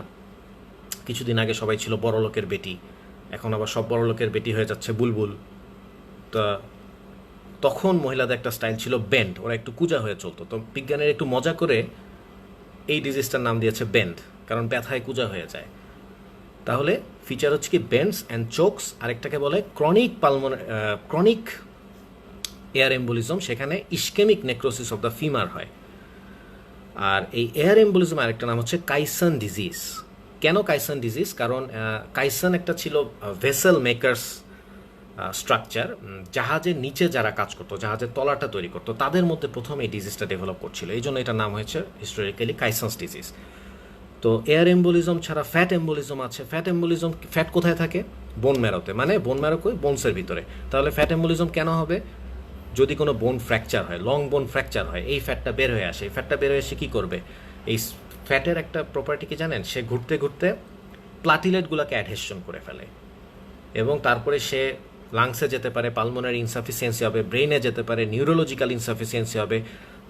কিছুদিন আগে সবাই ছিল বড়লোকের বেটি, এখন আবার সব বড়লোকের বেটি হয়ে যাচ্ছে বুলবুল. তা তখন মহিলাদের একটা স্টাইল ছিল বেন্ড, ওরা একটু কুজা হয়ে চলতো. তো বিজ্ঞানের একটু মজা করে এই ডিজিজটার নাম দিয়েছে বেন্ড, কারণ ব্যথায় কুজা হয়ে যায়. তাহলে ফিচার হচ্ছে কি বেন্ডস অ্যান্ড চোকস. আরেকটাকে বলে ক্রনিক এয়ার এম্বোলিজম, সেখানে ischaemic necrosis of the femur হয়. আর এই এয়ার এম্বোলিজম আরেকটা নাম হচ্ছে কাইসন ডিজিজ. কেন কাইসন ডিজিজ? কারণ কাইসন একটা ছিল ভেসেল মেকার্স স্ট্রাকচার, জাহাজের নিচে যারা কাজ করতো, জাহাজের তলাটা তৈরি করতো, তাদের মধ্যে প্রথম এই ডিজিজটা ডেভেলপ করছিল। এই জন্য এটার নাম হয়েছে হিস্টোরিক্যালি কাইসন্স ডিজিজ। তো এয়ার এম্বোলিজম ছাড়া ফ্যাট এম্বোলিজম আছে। ফ্যাট এম্বোলিজম, ফ্যাট কোথায় থাকে? বোন ম্যারোতে, মানে বোন ম্যারো কই? বোনসের ভিতরে। তাহলে ফ্যাট এম্বোলিজম কেন হবে? যদি কোনো বোন ফ্র্যাকচার হয়, লং বোন ফ্র্যাকচার হয়, এই ফ্যাটটা বের হয়ে আসে। এই ফ্যাটটা বের হয়ে এসে কী করবে? এই ফ্যাটের একটা প্রপার্টি কি জানেন? সে ঘুরতে ঘুরতে প্লাটিলেটগুলোকে অ্যাডহেশন করে ফেলে এবং তারপরে সে লাংসে যেতে পারে, পালমোনারি ইনসাফিসিয়েন্সি হবে, ব্রেইনে যেতে পারে, নিউরোলজিক্যাল ইনসাফিসিয়েন্সি হবে।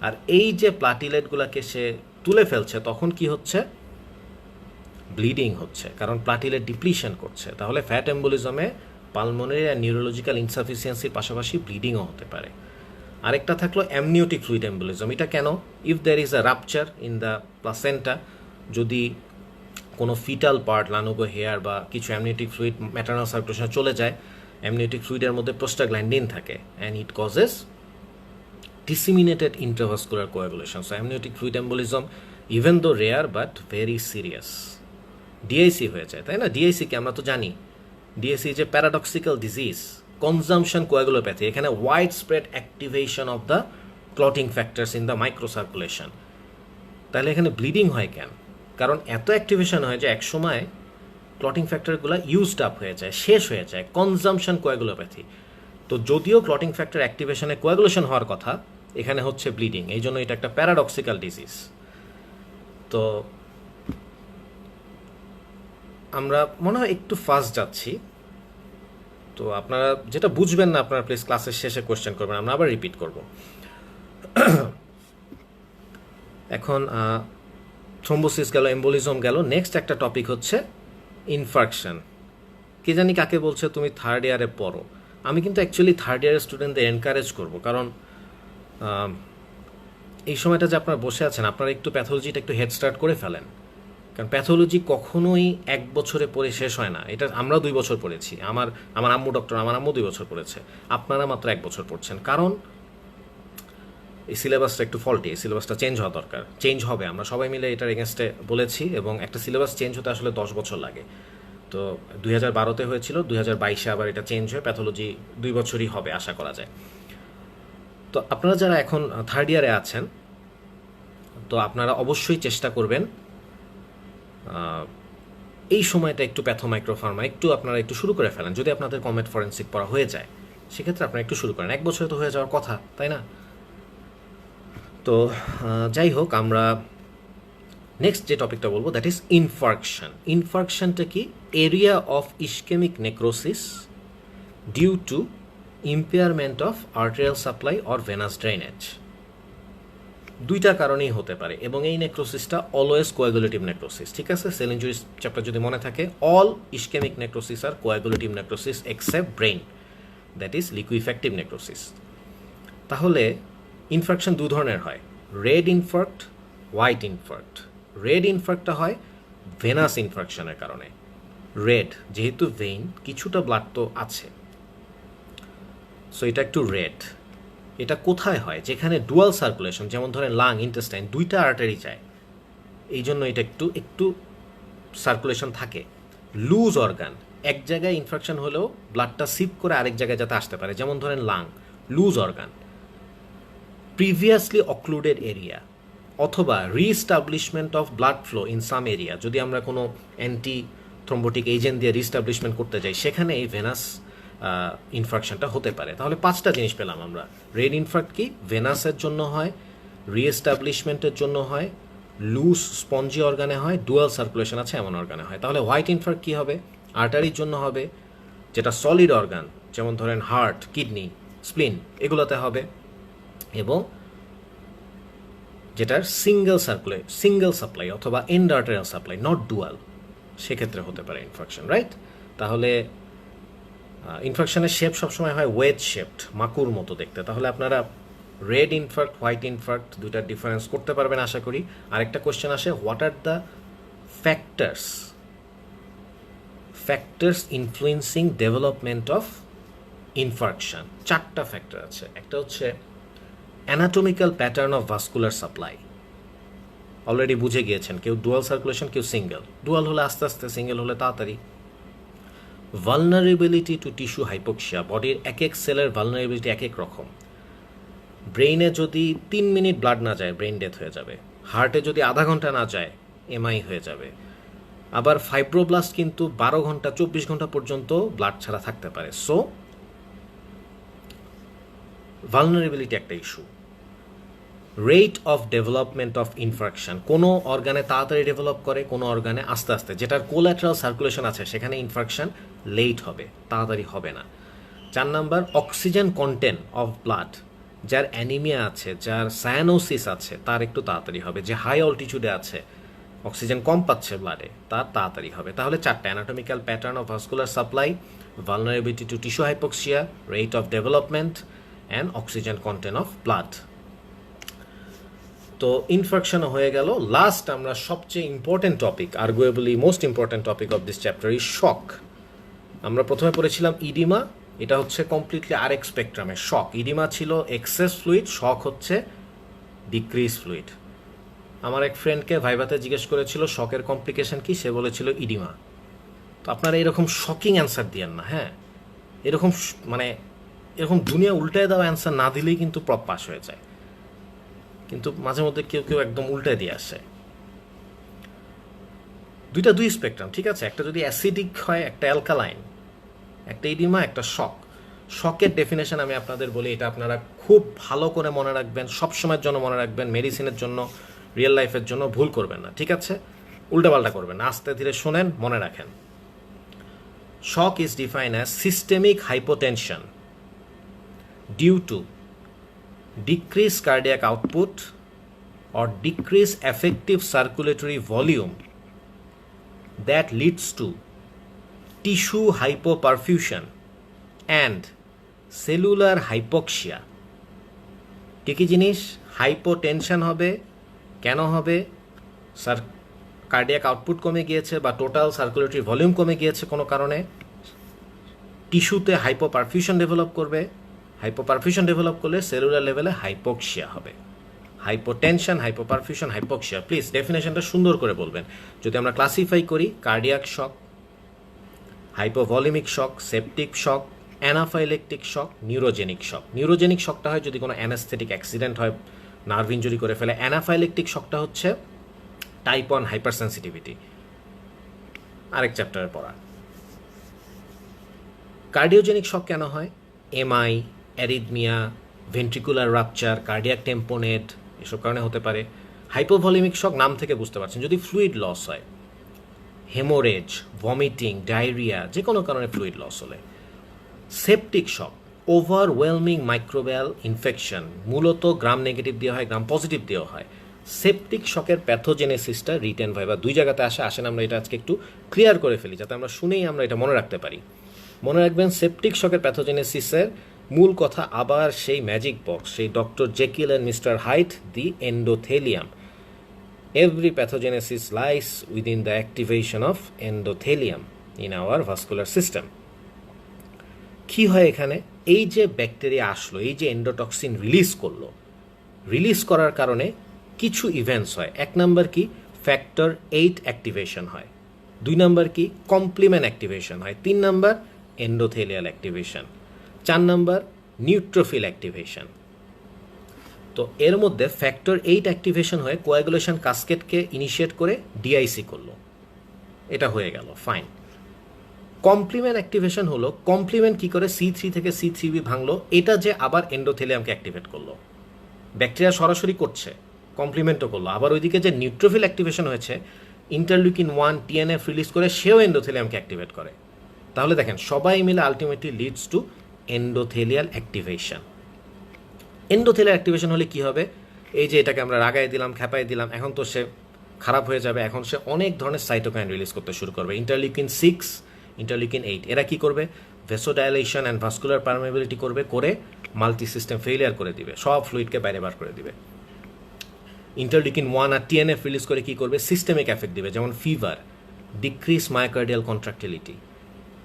আর এই যে প্লাটিলেটগুলোকে সে তুলে ফেলছে, তখন কি হচ্ছে? ব্লিডিং হচ্ছে, কারণ প্লাটিলেট ডিপ্লিশন করছে। তাহলে ফ্যাট এম্বোলিজমে পালমোনারি আর নিউরোলজিক্যাল ইনসাফিসিয়েন্সির পাশাপাশি ব্লিডিংও হতে পারে। আরেকটা থাকলো অ্যামনিওটিক ফ্লুইড এম্বোলিজম। এটা কেন? If there is a rupture in the placenta, যদি কোনো ফিটাল পার্ট, লানুগো হেয়ার বা কিছু অ্যামনিওটিক ফ্লুইড ম্যাটার্নাল সার্কুলেশনে চলে যায়, অ্যামনিওটিক ফ্লুইডের মধ্যে প্রোস্টাগ্ল্যান্ডিন থাকে, and it causes disseminated intravascular coagulation. So amniotic fluid embolism, even though rare but very serious. DIC হয়ে যায়, তাই না? ডিআইসি কি আমরা তো জানি, ডিআইসি যে প্যারাডক্সিক্যাল ডিজিজ, কনজামশন কোয়াগুলোপ্যাথি। এখানে wide spread activation of the clotting factors in the microcirculation. তাহলে এখানে ব্লিডিং হয় কেন? কারণ এত অ্যাক্টিভেশন হয় যে একসময় ক্লটিং ফ্যাক্টরগুলো ইউজড আপ হয়ে যায়, শেষ হয়ে যায়। Consumption coagulopathy. তো যদিও ক্লটিং ফ্যাক্টর অ্যাক্টিভেশনে কোয়াগুলেশন হওয়ার কথা, এখানে হচ্ছে ব্লিডিং। এই জন্য এটা একটা প্যারাডক্সিক্যাল ডিজিজ। তো আমরা মনে হয় একটু ফাস্ট যাচ্ছি, তো আপনারা যেটা বুঝবেন না আপনারা প্লিজ ক্লাসের শেষে কোয়েশ্চেন করবেন, আমরা আবার রিপিট করব। এখন থ্রোম্বোসিস গেল, এম্বোলিজম গেল, নেক্সট একটা টপিক হচ্ছে ইনফার্কশন। কি জানি কাকে বলছে তুমি থার্ড ইয়ারে পড়ো। আমি কিন্তু অ্যাকচুয়ালি থার্ড ইয়ারের স্টুডেন্টদের এনকারেজ করব, কারণ এই সময়টা যে আপনারা বসে আছেন, আপনারা একটু প্যাথোলজিটা একটু হেড স্টার্ট করে ফেলেন। কারণ প্যাথোলজি কখনোই এক বছরে পড়ে শেষ হয় না। এটা আমরা 2 বছর পড়েছি, আমার আম্মু ডক্টর, আমার আম্মু 2 বছর পড়েছে, আপনারা মাত্র 1 বছর পড়ছেন। কারণ এই সিলেবাসটা একটু ফল্টি, এই সিলেবাসটা চেঞ্জ হওয়া দরকার। চেঞ্জ হবে, আমরা সবাই মিলে এটার এগেনস্টে বলেছি, এবং একটা সিলেবাস চেঞ্জ হতে আসলে 10 বছর লাগে। তো 2012-তে হয়েছিল, 2022-এ আবার এটা চেঞ্জ হয়ে প্যাথোলজি 2 বছরই হবে আশা করা যায়। তো আপনারা যারা এখন থার্ড ইয়ারে আছেন, তো আপনারা অবশ্যই চেষ্টা করবেন এই সময়টা একটু প্যাথোমাইক্রোফার্মা আপনারা একটু শুরু করে ফেলেন। যদি আপনাদের কমেট ফরেন্সিক পড়া হয়ে যায়, সেক্ষেত্রে আপনারা একটু শুরু করেন। 1 বছরে তো হয়ে যাওয়ার কথা, তাই না? তো যাই হোক, আমরা নেক্সট যে টপিকটা বলবো, দ্যাট ইজ ইনফার্কশন। ইনফার্কশনটা কি? Area of ischemic necrosis due to impairment of arterial supply or venous drainage. 2টা কারণেই হতে পারে, এবং এই নেক্রোসিসটা অলওয়েজ কোয়াগুলেটিভ নেক্রোসিস। ঠিক আছে, সেল ইনজুরি চ্যাপ্টার যদি মনে থাকে, all ischemic necrosis are coagulative necrosis except brain, that is liquefactive necrosis. তাহলে ইনফার্কশন 2 ধরনের হয়, red infarct, white infarct. Red ইনফার্ক্টটা হয় ভেনাস ইনফার্কশনের কারণে। রেড যেহেতু ভেইন, কিছুটা ব্লাড তো আছে, সো এটা একটু রেড। এটা কোথায় হয়? যেখানে ডুয়াল সার্কুলেশন, যেমন ধরেন লাং, ইন্টেস্টাইন, 2টা আর্টারি যায়, এই জন্য এটা একটু সার্কুলেশন থাকে। লুজ অর্গান, এক জায়গায় ইনফেকশন হলেও ব্লাডটা সিপ করে আরেক জায়গায় যাতে আসতে পারে, যেমন ধরেন lung, loose organ. Previously occluded area, অথবা reestablishment of blood flow in some area. যদি আমরা কোনো অ্যান্টি থ্রম্বোটিক এজেন্ট দিয়ে রিস্টাবলিশমেন্ট করতে যাই, সেখানে এই ভেনাস ইনফার্কশনটা হতে পারে। তাহলে 5টা জিনিস পেলাম আমরা। রেড ইনফার্ক্ট কি? ভেনাসের জন্য হয়, রিএস্টাবলিশমেন্টের জন্য হয়, লুজ স্পঞ্জি অর্গানে হয়, ডুয়াল সার্কুলেশন আছে এমন অর্গানে হয়। তাহলে হোয়াইট ইনফার্ক্ট কি হবে? আর্টারির জন্য হবে, যেটা সলিড অর্গান, যেমন ধরেন হার্ট, কিডনি, স্প্লিন, এগুলোতে হবে, এবং যেটার সিঙ্গেল সাপ্লাই অথবা end arterial supply, not dual, সেক্ষেত্রে হতে পারে ইনফার্কশন, রাইট? তাহলে ইনফার্কশনের শেপ সবসময় হয় ওয়েজ শেপড, মাকুর মতো দেখতে। তাহলে আপনারা রেড ইনফার্ক্ট, হোয়াইট ইনফার্ক্ট 2টার ডিফারেন্স করতে পারবেন আশা করি। আরেকটা কোয়েশ্চেন আসে, what are the factors influencing development of infarction? 4টা ফ্যাক্টর আছে। একটা হচ্ছে anatomical pattern of vascular supply, already বুঝে গিয়েছেন, কেউ ডুয়াল সার্কুলেশন, কেউ সিঙ্গেল। ডুয়াল হলে আস্তে আস্তে, সিঙ্গেল হলে তাড়াতাড়ি। ভালনারেবিলিটি টু টিস্যু হাইপোক্সিয়া, বডির এক এক সেলের ভালনারেবিলিটি এক এক রকম। ব্রেইনে যদি 3 মিনিট ব্লাড না যায় ব্রেইন ডেথ হয়ে যাবে, হার্টে যদি আধা ঘন্টা না যায় এমআই হয়ে যাবে। আবার ফাইব্রোব্লাস্ট কিন্তু 12 ঘন্টা 24 ঘন্টা পর্যন্ত ব্লাড ছাড়া থাকতে পারে। সো ভালনারেবিলিটি একটা issue. Rate of development of infraction, কোনো অর্গানে তাড়াতাড়ি ডেভেলপ করে, কোনো অর্গানে আস্তে আস্তে। যেটার কোল্যাটারাল সার্কুলেশন আছে সেখানে ইনফ্রাকশন লেট হবে, তাড়াতাড়ি হবে না। 4 number oxygen content of blood, যার অ্যানিমিয়া আছে, যার সায়ানোসিস আছে, তার একটু তাড়াতাড়ি হবে। যে হাই অল্টিটিউডে আছে, অক্সিজেন কম পাচ্ছে ব্লাডে, তার তাড়াতাড়ি হবে। তাহলে 4টা: anatomical pattern of vascular supply, vulnerability to tissue hypoxia, rate of development and oxygen content of blood. তো ইনফেকশন হয়ে গেল। লাস্ট আমরা সবচেয়ে important topic, arguably most important topic of this chapter is shock. আমরা প্রথমে পড়েছিলাম ইডিমা, এটা হচ্ছে কমপ্লিটলি আরেক স্পেকট্রামের শক। ইডিমা ছিল এক্সেস ফ্লুইড, শক হচ্ছে ডিক্রিজ ফ্লুইড। আমার এক ফ্রেন্ডকে ভাইভাতে জিজ্ঞেস করেছিল শকের কমপ্লিকেশন কি, সে বলেছিল ইডিমা। তো আপনারা এরকম শকিং অ্যান্সার দিয়েন না, হ্যাঁ, এরকম মানে এরকম দুনিয়া উল্টায় দেওয়া অ্যান্সার না দিলেই কিন্তু প্রপ পাস হয়ে যায়, কিন্তু মাঝে মধ্যে কেউ কেউ একদম উল্টায় দিয়ে আসে। দুই স্পেকট্রাম, ঠিক আছে। একটা যদি অ্যাসিডিক হয়, একটা অ্যালকালাইন, একটা ইডিমা, একটা শক। শকের ডেফিনেশন আমি আপনাদের বলি, এটা আপনারা খুব ভালো করে মনে রাখবেন, সবসময়ের জন্য মনে রাখবেন, মেডিসিনের জন্য, রিয়েল লাইফের জন্য ভুল করবেন না, ঠিক আছে। উল্টাপাল্টা করবেন না, আস্তে ধীরে শোনেন, মনে রাখেন। Shock is defined as systemic hypotension due to decreased cardiac output or decreased effective circulatory volume that leads to tissue hypoperfusion and cellular hypoxia. কি জিনিস? হাইপোটেনশন হবে, কেন হবে? কার্ডিয়াক আউটপুট কমে গিয়েছে বা টোটাল সার্কুলেটরি ভলিউম কমে গিয়েছে কোনো কারণে, টিস্যুতে হাইপোপারফিউশন ডেভেলপ করবে, হাইপোপারফিউশন ডেভেলপ করলে সেলুলার লেভেলে হাইপোক্সিয়া হবে। Hypotension, hypoperfusion, hypoxia. প্লিজ ডেফিনেশনটা সুন্দর করে বলবেন। যদি আমরা ক্লাসিফাই করি, কার্ডিয়াক শক, হাইপোভলিমিক শক, সেপটিক শক, অ্যানাফাইলেকটিক শক, নিউরোজেনিক শক। নিউরোজেনিক শকটা হয় যদি কোনো অ্যানাস্থেটিক অ্যাক্সিডেন্ট হয়, নার্ভ ইঞ্জুরি করে ফেলে। অ্যানাফাইলেকটিক শকটা হচ্ছে টাইপ 1 হাইপার সেন্সিটিভিটি, আরেক চ্যাপ্টারে পড়া। কার্ডিওজেনিক শক কেন হয়? MI, arrhythmia, ventricular rupture, cardiac tamponade, এসব কারণে হতে পারে। হাইপোভলিমিক শক নাম থেকে বুঝতে পারছেন, যদি ফ্লুইড লস হয়, হেমোরেজ, ভমিটিং, ডায়রিয়া, যে কোনো কারণে ফ্লুইড লস হলে। Septic shock, overwhelming microbial infection, মূলত গ্রাম নেগেটিভ দিয়ে হয়, গ্রাম পজিটিভ দিয়েও হয়। সেপটিক শকের প্যাথোজেনেসিসটা রিটেন ভাইবা 2 জায়গাতে আসেন আমরা এটা আজকে একটু ক্লিয়ার করে ফেলি, যাতে আমরা শুনেই আমরা এটা মনে রাখতে পারি। মনে রাখবেন, সেপটিক শকের প্যাথোজেনেসিসের মূল কথা আবার সেই ম্যাজিক বক্স, সেই doctor Jekyll and mister Hyde, the endothelium. Every pathogenesis lies within the activation of endothelium in our vascular system. কী হয় এখানে? এই যে ব্যাকটেরিয়া আসলো, এই যে এন্ডোটক্সিন রিলিজ করলো, রিলিজ করার কারণে কিছু ইভেন্টস হয়। 1 নাম্বার কি? ফ্যাক্টর 8 অ্যাক্টিভেশন হয়। 2 নাম্বার কি? কমপ্লিমেন্ট অ্যাক্টিভেশন হয়। 3 number endothelial activation. 4 number neutrophil activation. তো এর মধ্যে ফ্যাক্টর 8 অ্যাক্টিভেশন হয়ে কোয়াগুলেশন কাসকেটকে ইনিশিয়েট করে ডিআইসি করলো, এটা হয়ে গেল, ফাইন। কমপ্লিমেন্ট অ্যাক্টিভেশন হলো, কমপ্লিমেন্ট কি করে? C3 থেকে C3b ভাঙলো, এটা যে আবার এন্ডোথেলিয়ামকে অ্যাক্টিভেট করলো। ব্যাকটেরিয়া সরাসরি করছে, কমপ্লিমেন্টও করলো। আবার ওইদিকে যে নিউট্রোফিল অ্যাক্টিভেশন হয়েছে, ইন্টারলিউকিন 1 টিএনএফ রিলিজ করে সেও এন্ডোথেলিয়ামকে অ্যাক্টিভেট করে। তাহলে দেখেন, সবাই মিলে ultimately leads to endothelial activation. Endothelial activation হলে কি হবে? এই যে এটাকে আমরা রাগাই দিলাম, খেপাই দিলাম, এখন তো সে খারাপ হয়ে যাবে। এখন সে অনেক ধরনের সাইটোকাইন রিলিজ করতে শুরু করবে, ইন্টারলিউকিন 6, ইন্টারলিউকিন 8। এরা কি করবে? ভেসোডাইলেশন অ্যান্ড ভাস্কুলার পারমেবিলিটি করবে, করে মাল্টি সিস্টেম ফেলিয়ার করে দিবে, সব ফ্লুইডকে বাইরে বার করে দিবে। ইন্টারলিউকিন 1 আর টিএনএফ রিলিজ করে কি করবে? সিস্টেমিক এফেক্ট দিবে, যেমন fever, decrease myocardial contractility.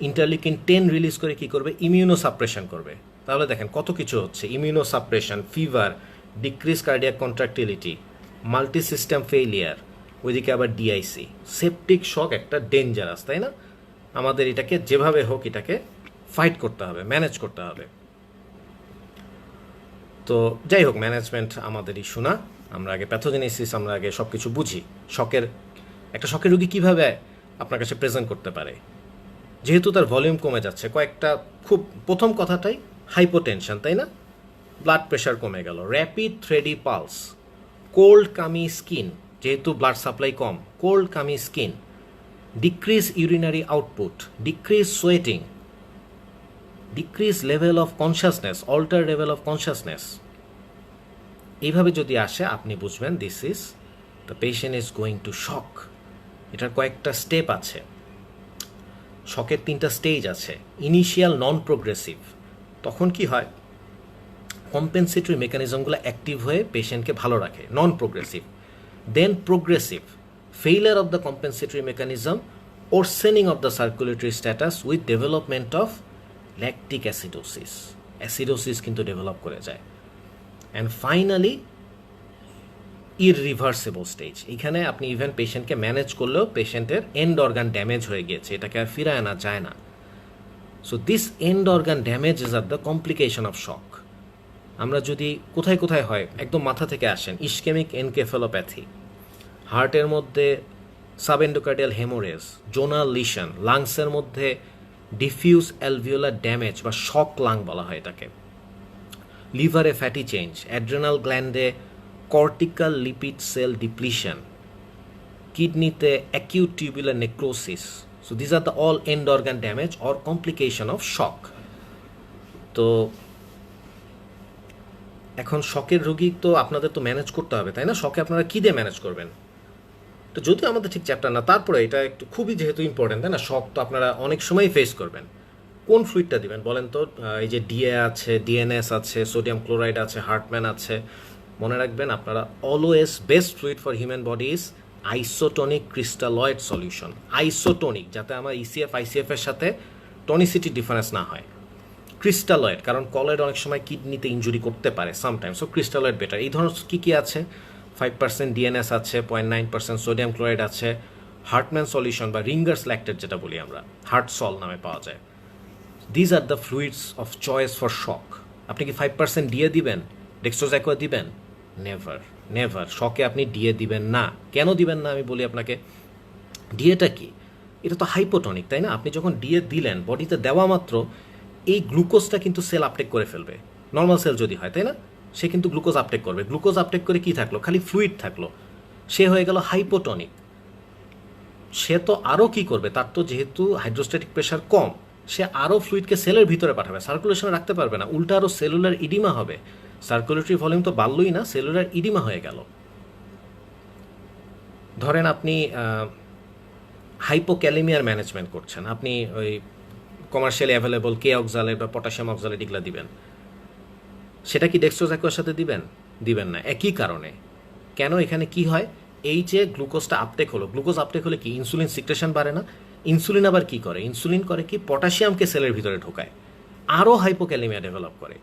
Interleukin 10 release করে কি করবে? ইমিউনো সাপ্রেশন করবে। তাহলে দেখেন কত কিছু হচ্ছে, immuno suppression, fever, decrease cardiac contractility, multi system failure, ওইদিকে আবার ডিআইসি। সেপটিক শক একটা ডেঞ্জারাস, তাই না? আমাদের এটাকে যেভাবে হোক এটাকে ফাইট করতে হবে, ম্যানেজ করতে হবে। তো যাই হোক, ম্যানেজমেন্ট আমাদের ইস্যু না। আমরা আগে প্যাথোজেনেসিস, আমরা আগে সব কিছু বুঝি। একটা শকের রোগী কীভাবে আপনার কাছে প্রেজেন্ট করতে পারে, যেহেতু তার ভলিউম কমে যাচ্ছে। কয়েকটা খুব প্রথম কথাটাই হাইপোটেনশন, তাই না? ব্লাড প্রেশার কমে গেল, rapid thready pulse, cold clammy skin, যেহেতু ব্লাড সাপ্লাই কম, cold clammy skin, decrease urinary output, decrease sweating, decrease level of consciousness, alter level of consciousness. এইভাবে যদি আসে আপনি বুঝবেন this is the patient is going to shock. এটার কয়েকটা step আছে, শকের 3টা স্টেজ আছে। ইনিশিয়াল নন প্রোগ্রেসিভ, তখন কি হয়, কম্পেনসেটরি মেকানিজমগুলো অ্যাক্টিভ হয়ে পেশেন্টকে ভালো রাখে, non progressive. Then progressive, failure of the compensatory mechanism, worsening of the circulatory status with development of lactic acidosis, acidosis কিন্তু ডেভেলপ করে যায়। অ্যান্ড ফাইনালি ইররিভার্সিবল স্টেজ, এখানে আপনি ইভেন পেশেন্টকে ম্যানেজ করলেও পেশেন্টের এন্ড অর্গান ড্যামেজ হয়ে গিয়েছে, এটাকে আর ফিরায় আনা যায় না। So this end organ damage is are the complication of shock. আমরা যদি কোথায় কোথায় হয়, একদম মাথা থেকে আসেন, ইসকেমিক এনকেফেলোপ্যাথি, হার্টের মধ্যে সাবএন্ডোকার্ডিয়াল হেমোরেজ, জোনাল লিশন, লাংসের মধ্যে ডিফিউজ অ্যালভিওলার ড্যামেজ বা শক লাং বলা হয় এটাকে, লিভারে ফ্যাটি চেঞ্জ, অ্যাড্রেনাল গ্ল্যান্ডে কর্টিক্যাল লিপিড সেল ডিপ্লিশন, কিডনিতে acute tubular necrosis. So these are the all end organ damage or complication of shock. তো এখন শকের রোগী তো আপনাদের তো ম্যানেজ করতে হবে, তাই না? শকে আপনারা কী দিয়ে ম্যানেজ করবেন? তো যদিও আমাদের ঠিক চ্যাপ্টার না, তারপরে এটা একটু খুবই যেহেতু ইম্পর্টেন্ট, তাই না? শক তো আপনারা অনেক সময় ফেস করবেন। কোন ফ্লুইডটা দিবেন বলেন তো? এই যে ডিএ আছে, ডিএনএস আছে, সোডিয়াম ক্লোরাইড আছে, হার্টম্যান আছে। মনে রাখবেন আপনারা always best fluid for human body is isotonic crystalloid solution. Isotonic, যাতে আমার ইসিএফ আইসিএফ এর সাথে টনিসিটি ডিফারেন্স না হয়। ক্রিস্টালয়েড, কারণ কলয়েড অনেক সময় কিডনিতে ইনজুরি করতে পারে সামটাইমস, সো ক্রিস্টালয়েড বেটার। এই ধরনের কী আছে? 5% ডিএনএস আছে, 0.9% সোডিয়াম ক্লোরাইড আছে, হার্টম্যান সলিউশন বা রিঙ্গার্স ল্যাকটেট যেটা বলি আমরা, হার্ট সল নামে পাওয়া যায়। These are the fluids of choice for shock. আপনি কি 5% ডিএ দিবেন, ডেক্সট্রোজ্যাকোয়া দিবেন? Never, never. শকে আপনি ডিএ দিবেন না। কেন দিবেন না আমি বলি আপনাকে। ডিএটা কি? এটা তো হাইপোটনিক, তাই না? আপনি যখন ডিএ দিলেন, বডিতে দেওয়া মাত্র এই গ্লুকোজটা কিন্তু সেল আপটেক করে ফেলবে, নর্মাল সেল যদি হয়, তাই না? সে কিন্তু গ্লুকোজ আপটেক করবে। গ্লুকোজ আপটেক করে কি থাকলো? খালি ফ্লুইড থাকলো। সে হয়ে গেল হাইপোটনিক। সে তো আরও কি করবে? তার তো যেহেতু হাইড্রোস্ট্যাটিক প্রেশার কম, সে আরও ফ্লুইডকে সেলের ভিতরে পাঠাবে, সার্কুলেশনে রাখতে পারবে না, উল্টা আরও সেলুলার ইডিমা হবে। সার্কুলেটরি ভলিউম তো বাড়লই না, সেলুলার ইডিমা হয়ে গেল। ধরেন আপনি হাইপোক্যালেমিয়ার ম্যানেজমেন্ট করছেন, আপনি ওই কমার্শিয়ালি অ্যাভেলেবল কে অক্সালেট বা পটাশিয়াম অক্সালেট এগুলো দিবেন, সেটা কি ডেক্সট্রোজ্যাকোয়ার সাথে দিবেন? দিবেন না। একই কারণে। কেন? এখানে কি হয়, এই যে গ্লুকোজটা আপটেক হলো, গ্লুকোজ আপটেক হলে কি ইনসুলিন সিক্রেশন বাড়ে না? ইনসুলিন আবার কি করে? ইনসুলিন করে কি পটাশিয়ামকে সেলের ভিতরে ঢোকায়, আরও হাইপোক্যালেমিয়া ডেভেলপ করে।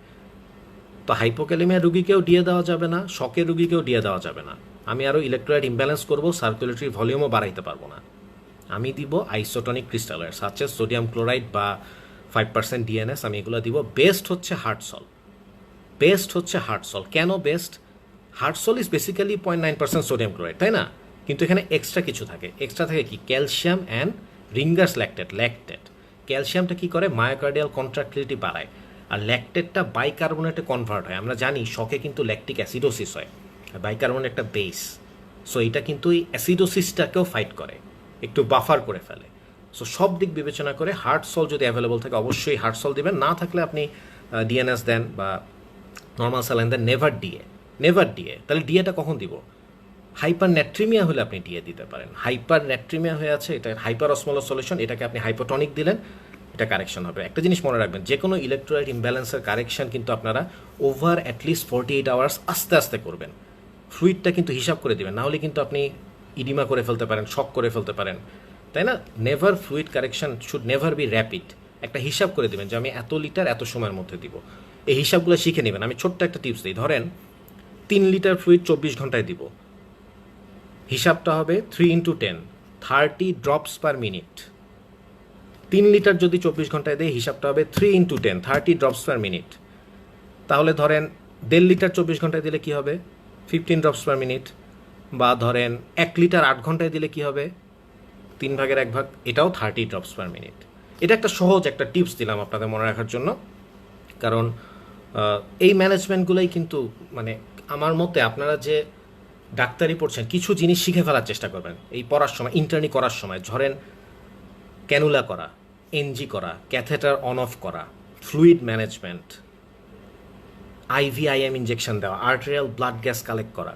তো হাইপোক্যালেমিয়া রুগীকেও দিয়ে দেওয়া যাবে না, শকের রুগীকেও দিয়ে দেওয়া যাবে না। আমি আরও ইলেকট্রোলাইট ইমব্যালেন্স করবো, সার্কুলেটরি ভলিউমও বাড়াইতে পারবো না। আমি দিব আইসোটনিক ক্রিস্টালয়েড, সাচে সোডিয়াম ক্লোরাইড বা 5% ডিএনএস, আমি এগুলো দিব। বেস্ট হচ্ছে হার্টসল, বেস্ট হচ্ছে হার্টসল। কেন best? Hartsol is basically 0.9% sodium chloride, তাই না? কিন্তু এখানে এক্সট্রা কিছু থাকে। এক্সট্রা থাকে কি? Calcium and Ringer's lactate. Lactate, ক্যালসিয়ামটা কি করে? মায়োকার্ডিয়াল কন্ট্রাক্টিলিটি বাড়ায়, আর ল্যাকটেটটা বাইকার্বনেটে কনভার্ট হয়। আমরা জানি শকে কিন্তু ল্যাকটিক অ্যাসিডোসিস হয়, বাইকার্বনেট একটা বেস। সো এটা কিন্তু এই অ্যাসিডোসিসটাকেও ফাইট করে, একটু বাফার করে ফেলে। সো সব দিক বিবেচনা করে হার্টসল যদি অ্যাভেলেবল থাকে অবশ্যই হার্টসল দিবেন। না থাকলে আপনি ডিএনএস দেন বা নর্মাল স্যালাইন দেন। Never DA, never DA. তাহলে ডিএটা কখন দিব? হাইপার ন্যাট্রিমিয়া হলে আপনি ডিএ দিতে পারেন। হাইপার ন্যাট্রিমিয়া হয়ে আছে, এটা হাইপার অসমোলার সলিউশন, এটাকে আপনি হাইপোটনিক দিলেন, এটা কারেকশন হবে। একটা জিনিস মনে রাখবেন, যে কোনো ইলেকট্রোলাইট ইমব্যালেন্সের কারেকশন কিন্তু আপনারা ওভার অ্যাটলিস্ট 48 আওয়ার্স আস্তে আস্তে করবেন। ফ্লুইডটা কিন্তু হিসাব করে দিবেন, না হলে কিন্তু আপনি ইডিমা করে ফেলতে পারেন, শক করে ফেলতে পারেন, তাই না? Never fluid correction should never be rapid. একটা হিসাব করে দেবেন যে আমি এত লিটার এত সময়ের মধ্যে দিব। এই হিসাবগুলো শিখে নেবেন। আমি ছোট্ট একটা টিপস দিই। ধরেন 3 লিটার ফ্লুইড 24 ঘন্টায় দিব, হিসাবটা হবে 3 × 10, 30 ড্রপস পার মিনিট। লিটার যদি 24 ঘন্টায় দেয় হিসাবটা হবে 3 × 10 30 ড্রপস পার মিনিট। তাহলে ধরেন 1.5 লিটার 24 ঘন্টায় দিলে কি হবে 15 ড্রপস পার মিনিট, বা ধরেন 1 লিটার 8 ঘন্টায় দিলে কি হবে 1/3, এটাও 30 ড্রপস পার মিনিট। এটা একটা সহজ একটা টিপস দিলাম আপনাদের মনে রাখার জন্য, কারণ এই ম্যানেজমেন্টগুলোই কিন্তু মানে আমার মতে আপনারা যে ডাক্তারি পড়ছেন কিছু জিনিস শিখে ফেলার চেষ্টা করবেন এই পড়ার সময়, ইন্টার্নি করার সময়। ধরেন ক্যানুলা করা, এনজি করা, ক্যাথেটার অন অফ করা, ফ্লুইড ম্যানেজমেন্ট, IVIM ইনজেকশন দেওয়া, আর্টেরিয়াল ব্লাড গ্যাস কালেক্ট করা।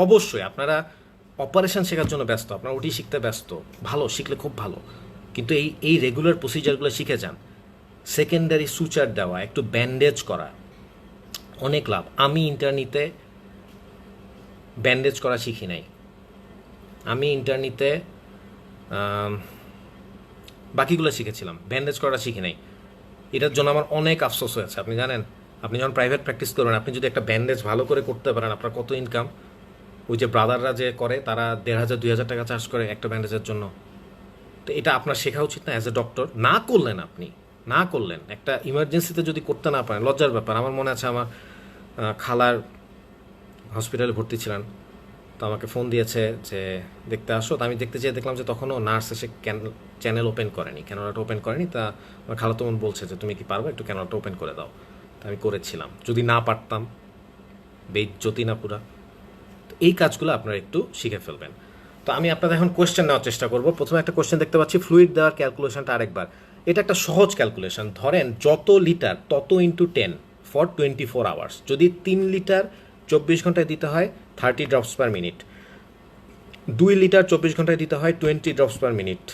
অবশ্যই আপনারা অপারেশন শেখার জন্য ব্যস্ত, আপনারা ওটি শিখতে ব্যস্ত, ভালো, শিখলে খুব ভালো, কিন্তু এই রেগুলার প্রসিজারগুলো শিখে যান। সেকেন্ডারি সুচার দেওয়া, একটু ব্যান্ডেজ করা, অনেক লাভ। আমি ইন্টার্নিতে ব্যান্ডেজ করা শিখি নাই, আমি ইন্টার্নিতে বাকিগুলো শিখেছিলাম, ব্যান্ডেজ করা শিখি নাই। এটার জন্য আমার অনেক আফসোস হয়েছে। আপনি জানেন, আপনি যখন প্রাইভেট প্র্যাকটিস করবেন, আপনি যদি একটা ব্যান্ডেজ ভালো করে করতে পারেন, আপনার কত ইনকাম। ওই যে ব্রাদাররা যে করে, তারা 1,500-2,000 টাকা চার্জ করে একটা ব্যান্ডেজের জন্য। তো এটা আপনার শেখা উচিত না অ্যাজ এ ডক্টর? না করলেন, আপনি না করলেন, একটা ইমার্জেন্সিতে যদি করতে না পারেন, লজ্জার ব্যাপার। আমার মনে আছে আমার খালার হসপিটালে ভর্তি ছিলেন, তো আমাকে ফোন দিয়েছে যে দেখতে আসো। তো আমি দেখতে চেয়ে দেখলাম যে তখনও নার্স এসে চ্যানেল ওপেন করেনি, ক্যানোলাটা ওপেন করেনি। তা আমার খালাতো বোন বলছে যে তুমি কি পারবে, একটু ক্যানোলাটা ওপেন করে দাও। তা আমি করেছিলাম। যদি না পারতাম, বেইজ্জতি না পুরা। তো এই কাজগুলো আপনারা একটু শিখে ফেলবেন। তো আমি আপনাদের এখন কোয়েশ্চেন নেওয়ার চেষ্টা করব। প্রথমে একটা কোয়েশ্চেন দেখতে পাচ্ছি, ফ্লুইড দেওয়ার ক্যালকুলেশনটা আরেকবার। এটা একটা সহজ ক্যালকুলেশন। ধরেন যত লিটার তত ইন্টু 10 ফর 24 আওয়ার্স। যদি 3 লিটার 24 ঘন্টায় দিতে হয় 30 ড্রপস পার মিনিট, 2 লিটার 24 ঘন্টায় দিতে হয় 20 ড্রপস পার মিনিট,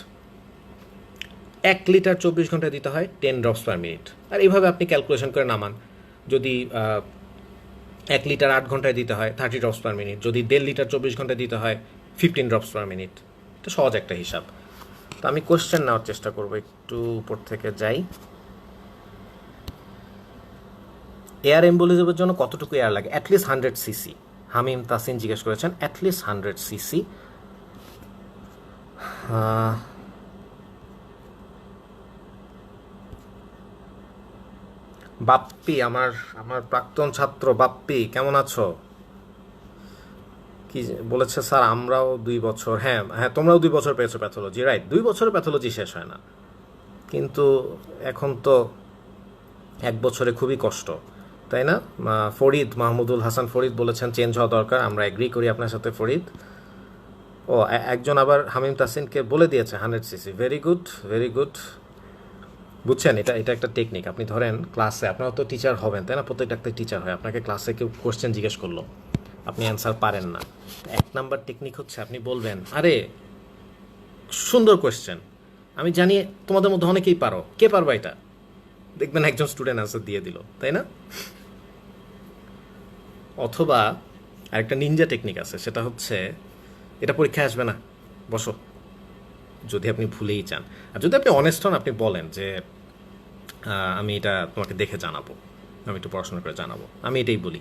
1 লিটার 24 ঘন্টায় দিতে হয় 10 ড্রপস পার মিনিট। আর এইভাবে আপনি ক্যালকুলেশন করে নামান। যদি 1 লিটার 8 ঘন্টায় দিতে হয় 30 ড্রপস পার মিনিট, যদি 1.5 লিটার 24 ঘন্টায় দিতে হয় 15 ড্রপস পার মিনিট। এটা সহজ একটা হিসাব। তো আমি কোয়েশ্চেন নেওয়ার চেষ্টা করবো, একটু উপর থেকে যাই। এয়ার এম্বোলিজমের জন্য কতটুকু এয়ার লাগে? At least 100 CC. হামিম তাসিন জিজ্ঞেস করেছেন, অ্যাটলিস্ট 100 সিসি। বাপ্পি, আমার প্রাক্তন ছাত্র বাপ্পি, কেমন আছো? কি বলেছে স্যার, আমরাও 2 বছর। হ্যাঁ হ্যাঁ, তোমরাও 2 বছর পেয়েছো প্যাথোলজি, রাইট। 2 বছরে প্যাথোলজি শেষ হয় না, কিন্তু এখন তো 1 বছরে খুবই কষ্ট, তাই না? ফরিদ, মাহমুদুল হাসান ফরিদ বলেছেন চেঞ্জ হওয়া দরকার। আমরা এগ্রি করি আপনার সাথে ফরিদ। ও, একজন আবার হামিম তাসিনকে বলে দিয়েছে 100 CC. Very good, very good. বুঝছেন, এটা একটা টেকনিক। আপনি ধরেন ক্লাসে, আপনারা তো টিচার হবেন, তাই না? প্রত্যেক ডাক্তার টিচার হয়। আপনাকে ক্লাসে কেউ কোশ্চেন জিজ্ঞেস করলো, আপনি অ্যান্সার পারেন না। 1 নাম্বার টেকনিক হচ্ছে আপনি বলবেন, আরে সুন্দর কোয়েশ্চেন, আমি জানি তোমাদের মধ্যে অনেকেই পারো, কে পারবা এটা? দেখবেন একজন স্টুডেন্ট অ্যান্সার দিয়ে দিল, তাই না? অথবা আরেকটা নিনজা টেকনিক আছে, সেটা হচ্ছে এটা পরীক্ষায় আসবে না, বসো, যদি আপনি ভুলেই চান। আর যদি আপনি অনেস্ট হন, আপনি বলেন যে আমি এটা তোমাকে দেখে জানাবো, আমি একটু পড়াশোনা করে জানাবো। আমি এটাই বলি।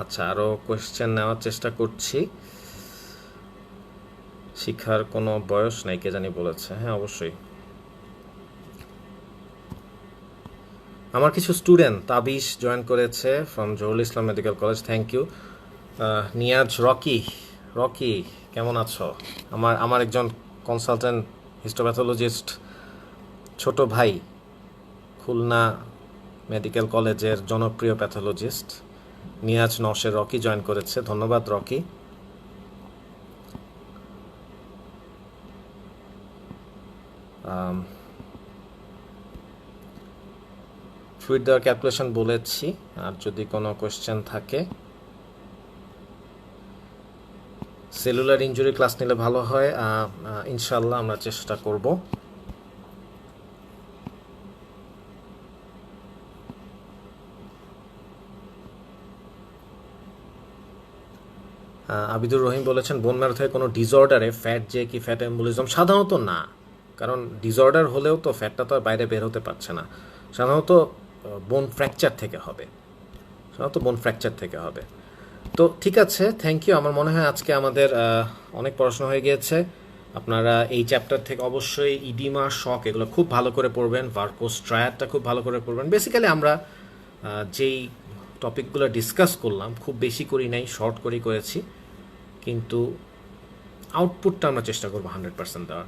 আচ্ছা, আরও কোয়েশ্চেন নেওয়ার চেষ্টা করছি। শিক্ষার কোনো বয়স নাই, কে জানি বলেছে। হ্যাঁ, অবশ্যই। আমার কিছু স্টুডেন্ট তাবিশ জয়েন করেছে from Zahurul Islam medical college, thank you. Niaz, Rocky কেমন আছো? আমার একজন কনসালটেন্ট হিস্টোপ্যাথোলজিস্ট ছোট ভাই, খুলনা মেডিকেল কলেজের জনপ্রিয় pathologist Niaz Nowsher Rocky join করেছে, ধন্যবাদ রকি। ফ্লুইড দেওয়ার ক্যালকুলেশন বলেছি। আর যদি কোনো কোয়েশ্চেন থাকে, সেলুলার ইনজুরি ক্লাস নিলে ভালো হয়, ইনশাল্লাহ আমরা চেষ্টা করব। আবিদুর রহিম বলেছেন বোন ম্যারো থেকে কোনো ডিসঅর্ডারে ফ্যাট যে কি ফ্যাট এম্বোলিজম? সাধারণত না, কারণ ডিসঅর্ডার হলেও তো ফ্যাটটা তো আর বাইরে বের হতে পারছে না। সাধারণত বোন ফ্র্যাকচার থেকে হবে, তো ঠিক আছে, থ্যাংক ইউ। আমার মনে হয় আজকে আমাদের অনেক পড়াশোনা হয়ে গিয়েছে। আপনারা এই চ্যাপ্টার থেকে অবশ্যই ইডিমা, শক এগুলো খুব ভালো করে পড়বেন, ভার্কোস ট্রায়াডটা খুব ভালো করে পড়বেন। বেসিক্যালি আমরা যেই টপিকগুলো ডিসকাস করলাম খুব বেশি করি নাই, শর্ট করেই করেছি, কিন্তু আউটপুটটা আমরা চেষ্টা করবো 100% দেওয়ার।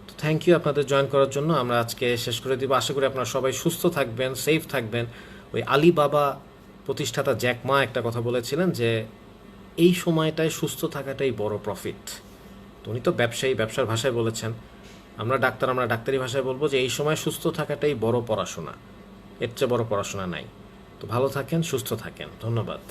তো থ্যাংক ইউ আপনাদের জয়েন করার জন্য। আমরা আজকে শেষ করে দিব। আশা করি আপনারা সবাই সুস্থ থাকবেন, সেফ থাকবেন। ওই আলিবাবা প্রতিষ্ঠাতা জ্যাক মা একটা কথা বলেছিলেন যে এই সময়টায় সুস্থ থাকাটাই বড় প্রফিট। তো উনি তো ব্যবসায়ী, ব্যবসার ভাষায় বলেছেন। আমরা ডাক্তার, আমরা ডাক্তারি ভাষায় বলবো যে এই সময় সুস্থ থাকাটাই বড় পড়াশোনা, এর চেয়ে বড় পড়াশোনা নাই। তো ভালো থাকেন, সুস্থ থাকেন, ধন্যবাদ।